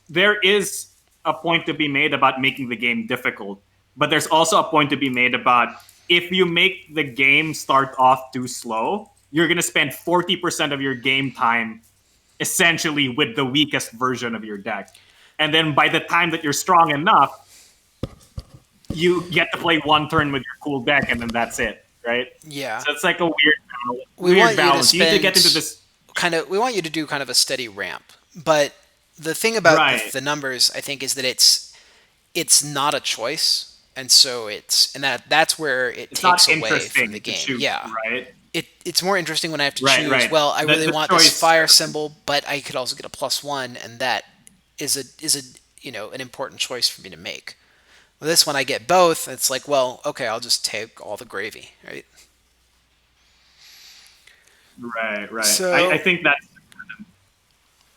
There is a point to be made about making the game difficult, but there's also a point to be made about if you make the game start off too slow, you're gonna spend 40% of your game time essentially with the weakest version of your deck. And then by the time that you're strong enough, you get to play one turn with your cool deck, and then that's it, right? Yeah. So it's like a We weird want you to balance. You need to get into spend this we want you to do kind of a steady ramp. But the thing about right. the numbers, I think, is that it's not a choice, and so that's where it It's not takes away from the interesting to game. choose, Yeah, right? it's more interesting when I have to Right, choose. right. Well, I really The want this choice. fire symbol, but I could also get a +1, and that is a an important choice for me to make. With this one, I get both. It's like, well, okay, I'll just take all the gravy, right? Right, right. I So think that's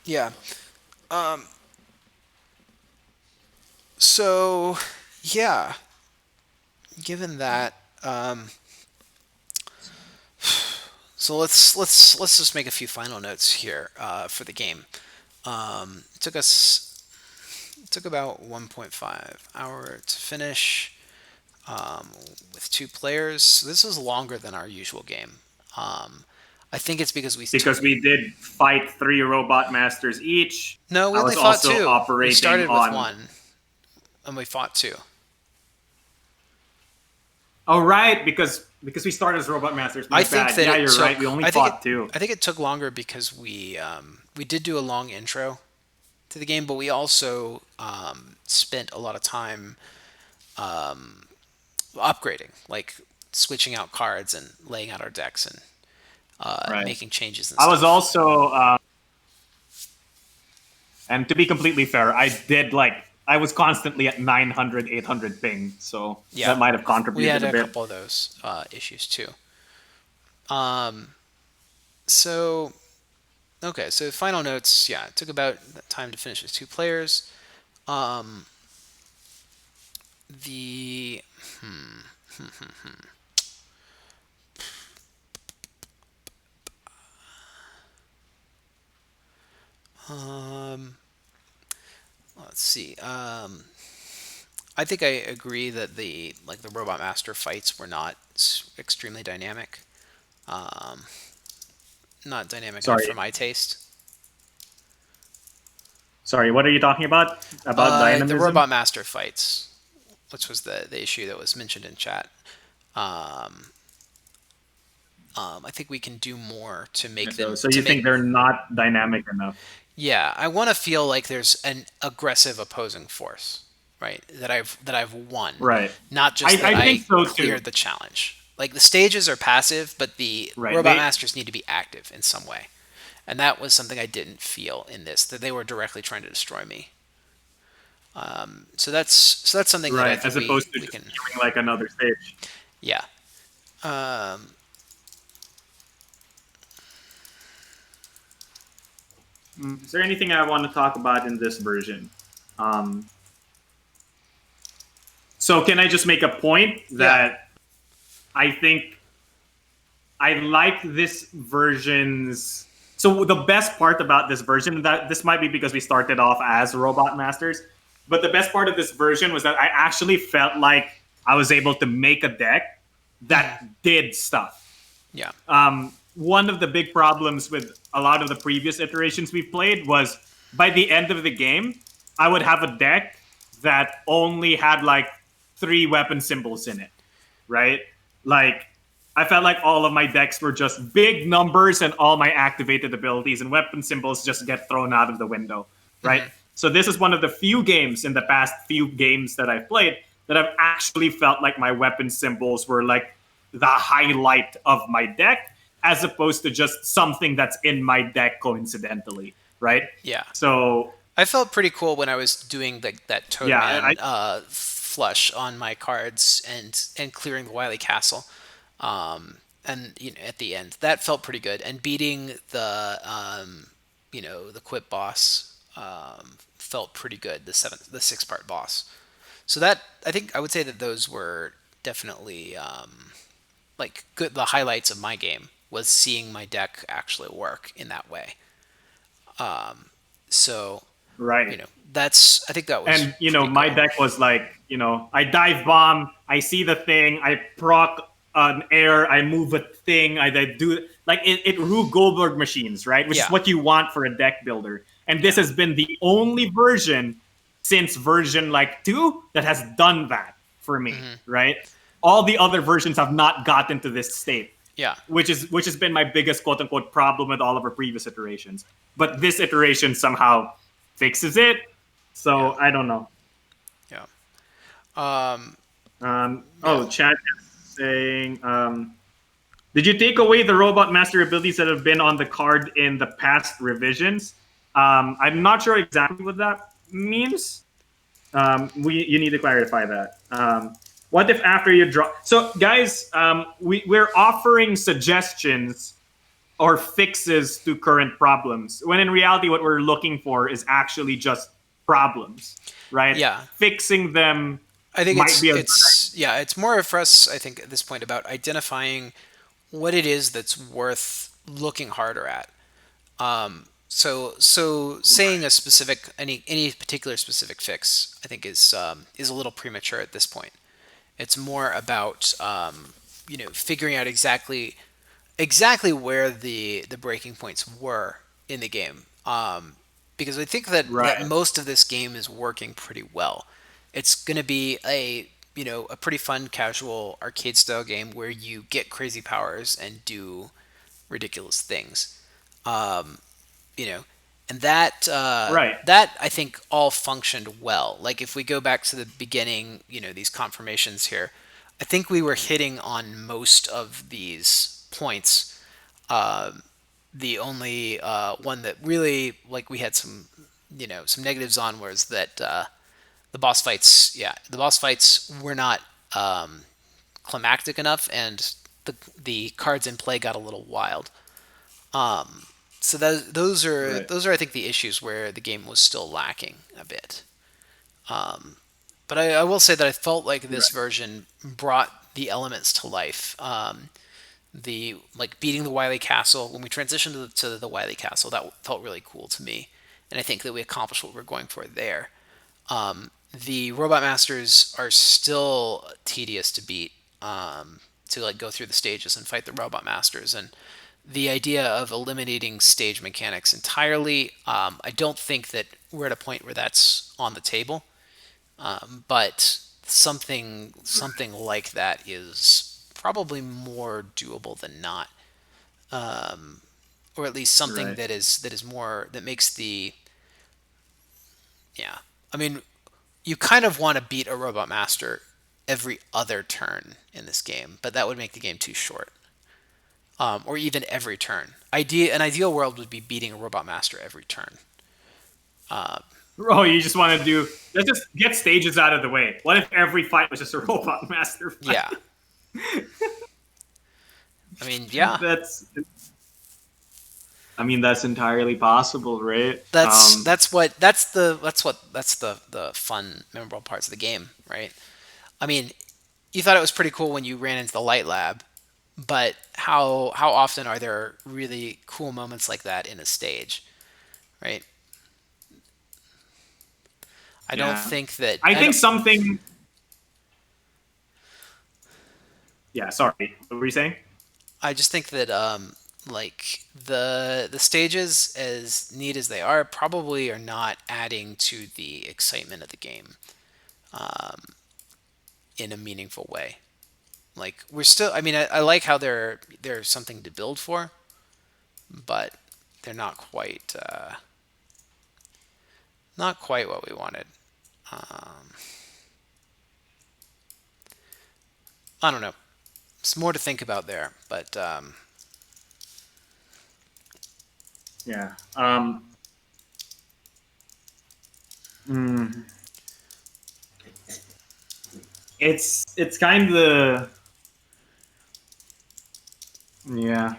yeah. So yeah. Given that, so let's just make a few final notes here for the game. It took about 1.5 hour to finish with 2 players. So this is longer than our usual game. I think it's because because we did fight three robot masters each. no, we I only was fought also two. We operating started with on. one and we fought two. Oh, right, because we started as robot masters. My I think bad. that Yeah, it you're right. took. We only fought two. I think it took longer because we did do a long intro to the game, but we also spent a lot of time upgrading, like switching out cards and laying out our decks and Right. making changes and I was stuff. also And to be completely fair, I was constantly at 900, 800 ping, so Yeah, that might have we had contributed a a bit. couple of those issues too. So okay, so final notes. Yeah, it took about that time to finish with 2 players. The um, let's see. I think I agree that the Robot Master fights were not extremely dynamic. Um, Not dynamic enough for Sorry, my taste. sorry. What are you talking about The dynamism? Robot Master fights, which was the issue that was mentioned in chat. Um, I think we can do more to Yeah, make so, them so to you make. think they're not dynamic enough? Yeah, I want to feel like there's an aggressive opposing force, right? That I've won, Right. not just that I think I so too. cleared the challenge. Like the stages are passive, but the Right. Robot They Masters need to be active in some way. And that was something I didn't feel in this, that they were directly trying to destroy me. So that's something that I right, think as we opposed to we just can. feeling like another stage. Yeah. Um, Is there anything I want to talk about in this version? Um, so can I just make a point yeah. that I think I like this version's. So the best part about this version, that this might be because we started off as Robot Masters, but the best part of this version was that I actually felt like I was able to make a deck that Mhm. did stuff. Yeah. One of the big problems with a lot of the previous iterations we played was by the end of the game, I would have a deck that only had like three weapon symbols in it, right? Like, I felt like all of my decks were just big numbers and all my activated abilities and weapon symbols just get thrown out of the window, right? Hmm. So this is one of the few games in the past few games that I've played that I've actually felt like my weapon symbols were like the highlight of my deck as opposed to just something that's in my deck coincidentally, right? Yeah. So I felt pretty cool when I was doing that yeah, Toadman flush on my cards and clearing the Wily Castle. And at the end, that felt pretty good. And beating the Quip boss felt pretty good. The 6-part boss. So that I think I would say that those were definitely like good. The highlights of my game was seeing my deck actually work in that way. So right. that's I think that was And pretty my cool. deck was like, I dive bomb, I see the thing, I proc an air, I move a thing, I do like it Rube Goldberg machines, right? Which is Yeah, what you want for a deck builder. And this yeah, has been the only version since version like 2 that has done that for me, hmm, right? All the other versions have not gotten to this state, yeah, which has been my biggest quote unquote problem with all of our previous iterations. But this iteration somehow fixes it. yeah, So I don't know. yeah. Um, yeah, Oh, chat is saying, did you take away the robot master abilities that have been on the card in the past revisions? I'm not sure exactly what that means. You need to clarify that. What if after you draw? So, guys, we're offering suggestions or fixes to current problems, when in reality, what we're looking for is actually just problems, right? yeah. Fixing them I think might be a it's more for us. I think at this point about identifying what it is that's worth looking harder at. So saying a specific any particular specific fix, I think is a little premature at this point. It's more about figuring out exactly where the breaking points were in the game. Because I think that right, most of this game is working pretty well. It's going to be a pretty fun casual arcade style game where you get crazy powers and do ridiculous things. Um, you know, and right, that I think all functioned well. Like if we go back to the beginning, these confirmations here, I think we were hitting on most of these points. The only one that really like we had some negatives on was that the boss fights. Yeah, the boss fights were not climactic enough, and the cards in play got a little wild. So those are right. those are I think the issues where the game was still lacking a bit. But I will say that I felt like this Right. version brought the elements to life. The like beating the Wily Castle when we transitioned to the Wily Castle, that felt really cool to me, and I think that we accomplished what we're going for there. The Robot Masters are still tedious to beat. To like go through the stages and fight the Robot Masters, and the idea of eliminating stage mechanics entirely, I don't think that we're at a point where that's on the table. But something like that is probably more doable than not, or at least something Right. that is more that makes the yeah. I mean, you kind of want to beat a robot master every other turn in this game, but that would make the game too short. Or even every turn. An ideal world would be beating a robot master every turn. Oh, you just want to do. Let's just get stages out of the way. What if every fight was just a robot master Yeah, fight? I mean, yeah, That's. I mean, that's entirely possible, right? that's the fun, memorable parts of the game, right? I mean, you thought it was pretty cool when you ran into the light lab, but how often are there really cool moments like that in a stage, right? I don't Yeah. think that I I think don't, something. Yeah. Sorry. What were you saying? I just think that like the stages, as neat as they are, probably are not adding to the excitement of the game in a meaningful way. Like we're still, I mean, I like how they're something to build for, but they're not quite what we wanted. I don't know. It's more to think about there, but Yeah. Mm, it's kind of yeah.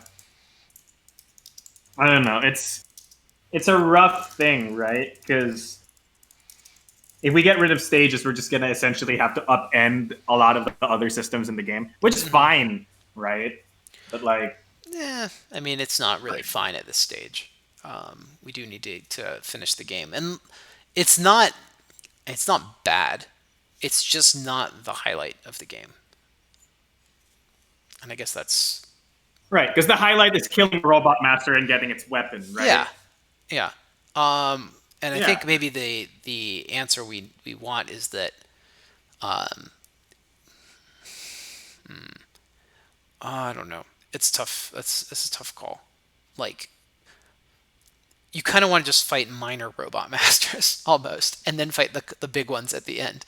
I don't know. It's a rough thing, right? Because if we get rid of stages, we're just gonna essentially have to upend a lot of the other systems in the game, which is mhm. fine, right? But like, Yeah, I mean, it's not really fine at this stage. We do need to finish the game, and it's not it's not bad. It's just not the highlight of the game, and I guess that's right? Because the highlight is killing Robot Master and getting its weapon, right? yeah, yeah. And I Yeah, think maybe the answer we want is that I don't know. It's tough. It's a tough call. Like you kind of want to just fight minor robot masters almost, and then fight the big ones at the end.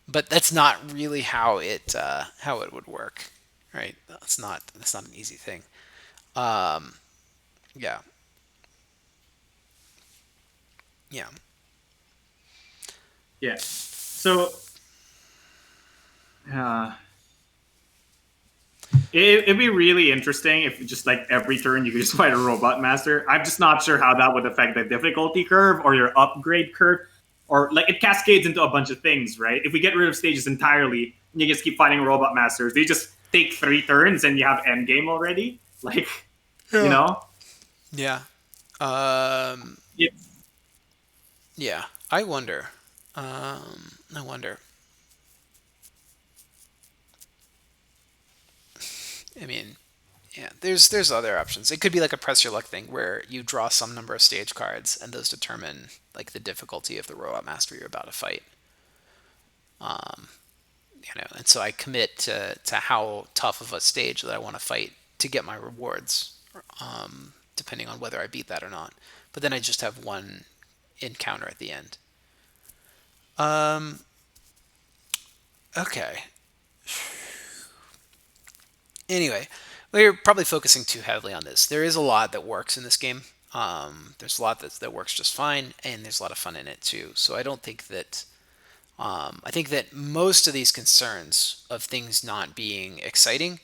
But that's not really how it would work, right? That's not an easy thing. Yeah, yeah. yeah. So uh, it'd be really interesting if just like every turn you could just fight a Robot Master. I'm just not sure how that would affect the difficulty curve or your upgrade curve, or like it cascades into a bunch of things, right? If we get rid of stages entirely and you just keep fighting Robot Masters, they just take 3 turns and you have end game already. Like, you Yeah. know, Yeah. Um, it's yeah. I wonder. I wonder. I mean, yeah. There's other options. It could be like a press your luck thing where you draw some number of stage cards and those determine like the difficulty of the robot master you're about to fight. And so I commit to how tough of a stage that I want to fight to get my rewards, depending on whether I beat that or not. But then I just have one encounter at the end. Okay. Anyway, we're probably focusing too heavily on this. There is a lot that works in this game. There's a lot that works just fine, and there's a lot of fun in it too. So I don't think that. I think that most of these concerns of things not being exciting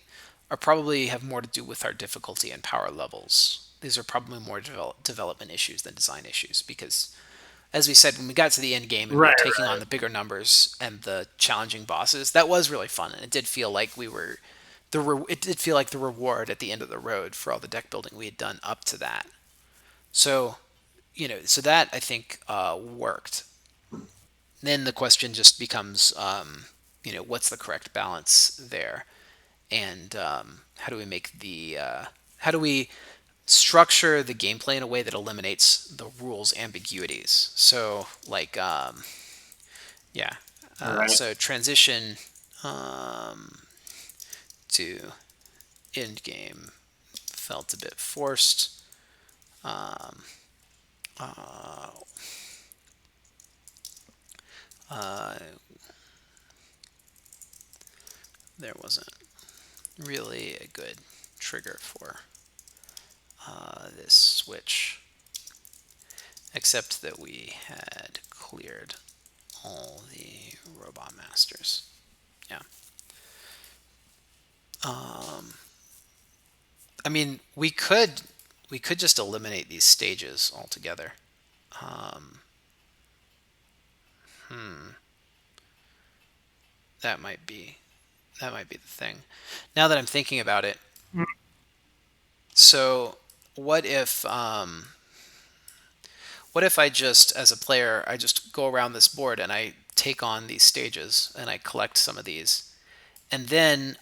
are probably have more to do with our difficulty and power levels. These are probably more development issues than design issues because as we said, when we got to the end game and we were Right, taking on right. the bigger numbers and the challenging bosses, that was really fun, and it did feel like we were it did feel like the reward at the end of the road for all the deck building we had done up to that. So so that I think worked. Then the question just becomes, what's the correct balance there, and how do we make how do we structure the gameplay in a way that eliminates the rules ambiguities. So like yeah, Right. so transition um, to end game felt a bit forced. Um, uh, uh, there wasn't really a good trigger for this switch, except that we had cleared all the robot masters. Yeah. Um, I mean, we could just eliminate these stages altogether. Um, hmm, that might be that might be the thing. Now that I'm thinking about it, Mm. so what if what if I just, as a player, I just go around this board and I take on these stages and I collect some of these, and then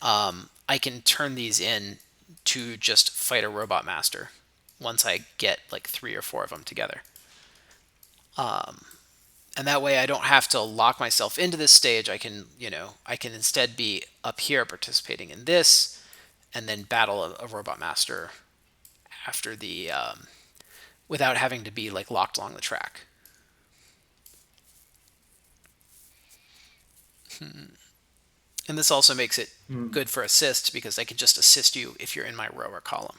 I can turn these in to just fight a robot master once I get like three or four of them together. And that way I don't have to lock myself into this stage. I can instead be up here participating in this, and then battle a robot master after the without having to be like locked along the track. And this also makes it Mm. good for assist because I can just assist you if you're in my row or column.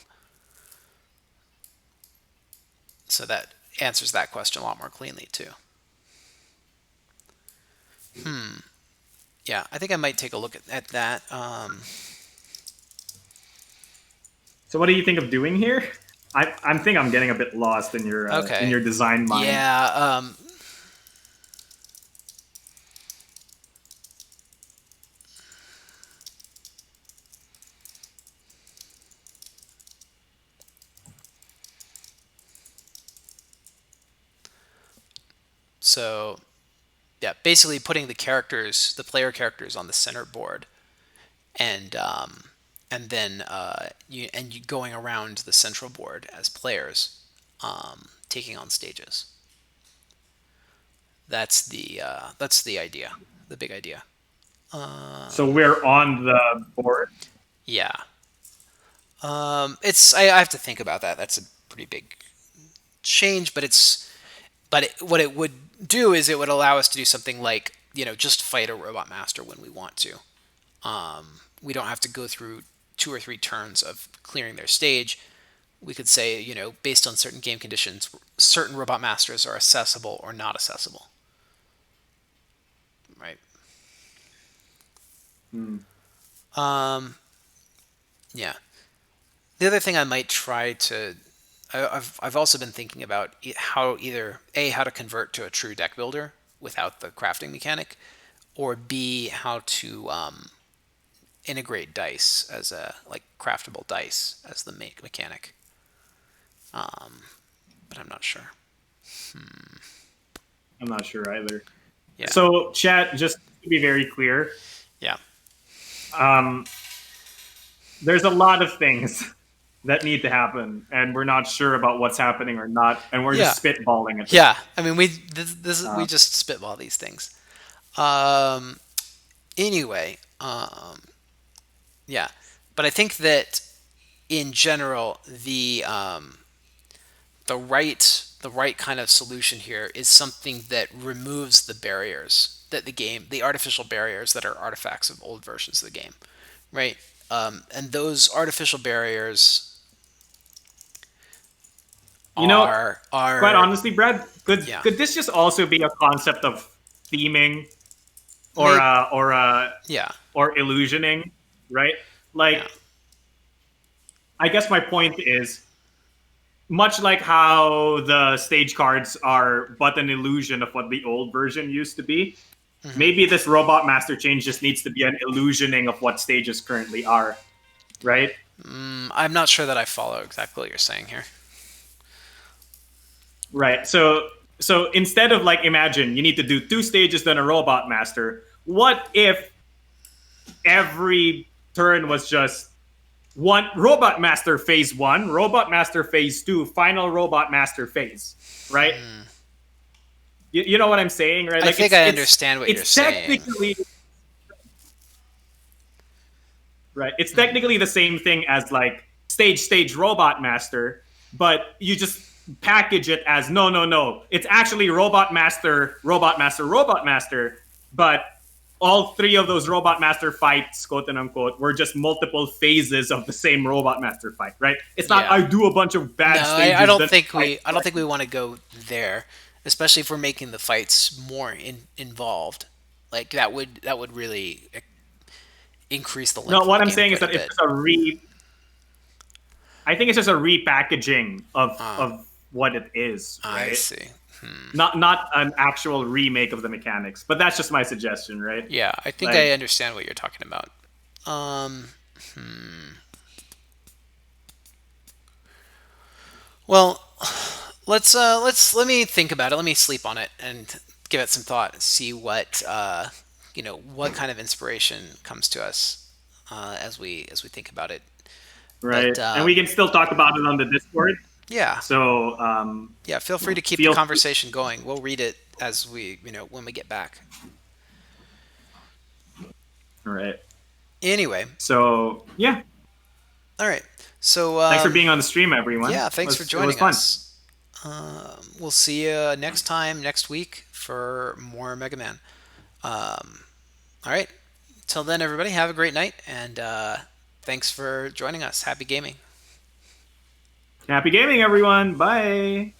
So that answers that question a lot more cleanly too. Yeah, I think I might take a look at that. So what do you think of doing here? I think I'm getting a bit lost in Okay. your design mind. Yeah. So yeah, basically putting the player characters on the center board, and then you going around the central board as players, taking on stages. That's the idea, the big idea. So we're on the board. Yeah. I have to think about that. That's a pretty big change, what it would do is it would allow us to do something like just fight a robot master when we want to. We don't have to go through two or three turns of clearing their stage. We could say, based on certain game conditions, certain robot masters are accessible or not accessible, right? Hmm. Yeah. The other thing I might try to I've also been thinking about how either how to convert to a true deck builder without the crafting mechanic, or B, how to integrate dice as a like craftable dice as the make mechanic. But I'm not sure. I'm not sure either. Yeah, So chat, just to be very clear, yeah, um, there's a lot of things that need to happen, and we're not sure about what's happening or not, and we're yeah, just spitballing at this yeah. point. I mean, we Uh, just spitball these things. Um, anyway, yeah, but I think that in general, the right kind of solution here is something that removes the barriers that the artificial barriers that are artifacts of old versions of the game, right? And those artificial barriers you know, quite are honestly, Brad, yeah, could this just also be a concept of theming or maybe yeah, or illusioning, right? Like, yeah, I guess my point is much like how the stage cards are but an illusion of what the old version used to be, maybe this Robot Master change just needs to be an illusioning of what stages currently are, right? I'm not sure that I follow exactly what you're saying here. Right. So instead of like imagine you need to do two stages then a Robot Master, what if every turn was just one Robot Master phase 1, Robot Master phase 2, final Robot Master phase, right? You know what I'm saying, right? I Like think I understand what you're it's saying. technically right. It's technically the same thing as like stage Robot Master, but you just package it as no. It's actually Robot Master, Robot Master, Robot Master, but all three of those Robot Master fights, quote and unquote, were just multiple phases of the same Robot Master fight, right? It's not Yeah. I do a bunch of No, bad I stages, don't then think fight. I don't think we want to go there, especially if we're making the fights more involved. Like that would really increase the No, length of what the I'm game saying is quite a that it's bit. just a re. I think it's just a repackaging Ah, of what it is, I right? see. Not an actual remake of the mechanics, but that's just my suggestion, right? Yeah, I think I Like, understand what you're talking about. Um, well, let me think about it. Let me sleep on it and give it some thought and see what what kind of inspiration comes to us as we think about it. right, But and we can still talk about it on the Discord. yeah, So, yeah. Feel free to keep the feel conversation going. We'll read it as we when we get back. right. Anyway, So, yeah, all right. So thanks for being on the stream, everyone. yeah, thanks for It was joining fun. us. We'll see you next time next week for more Mega Man. All right. Till then, everybody, have a great night, and thanks for joining us. Happy gaming. Happy gaming, everyone. Bye.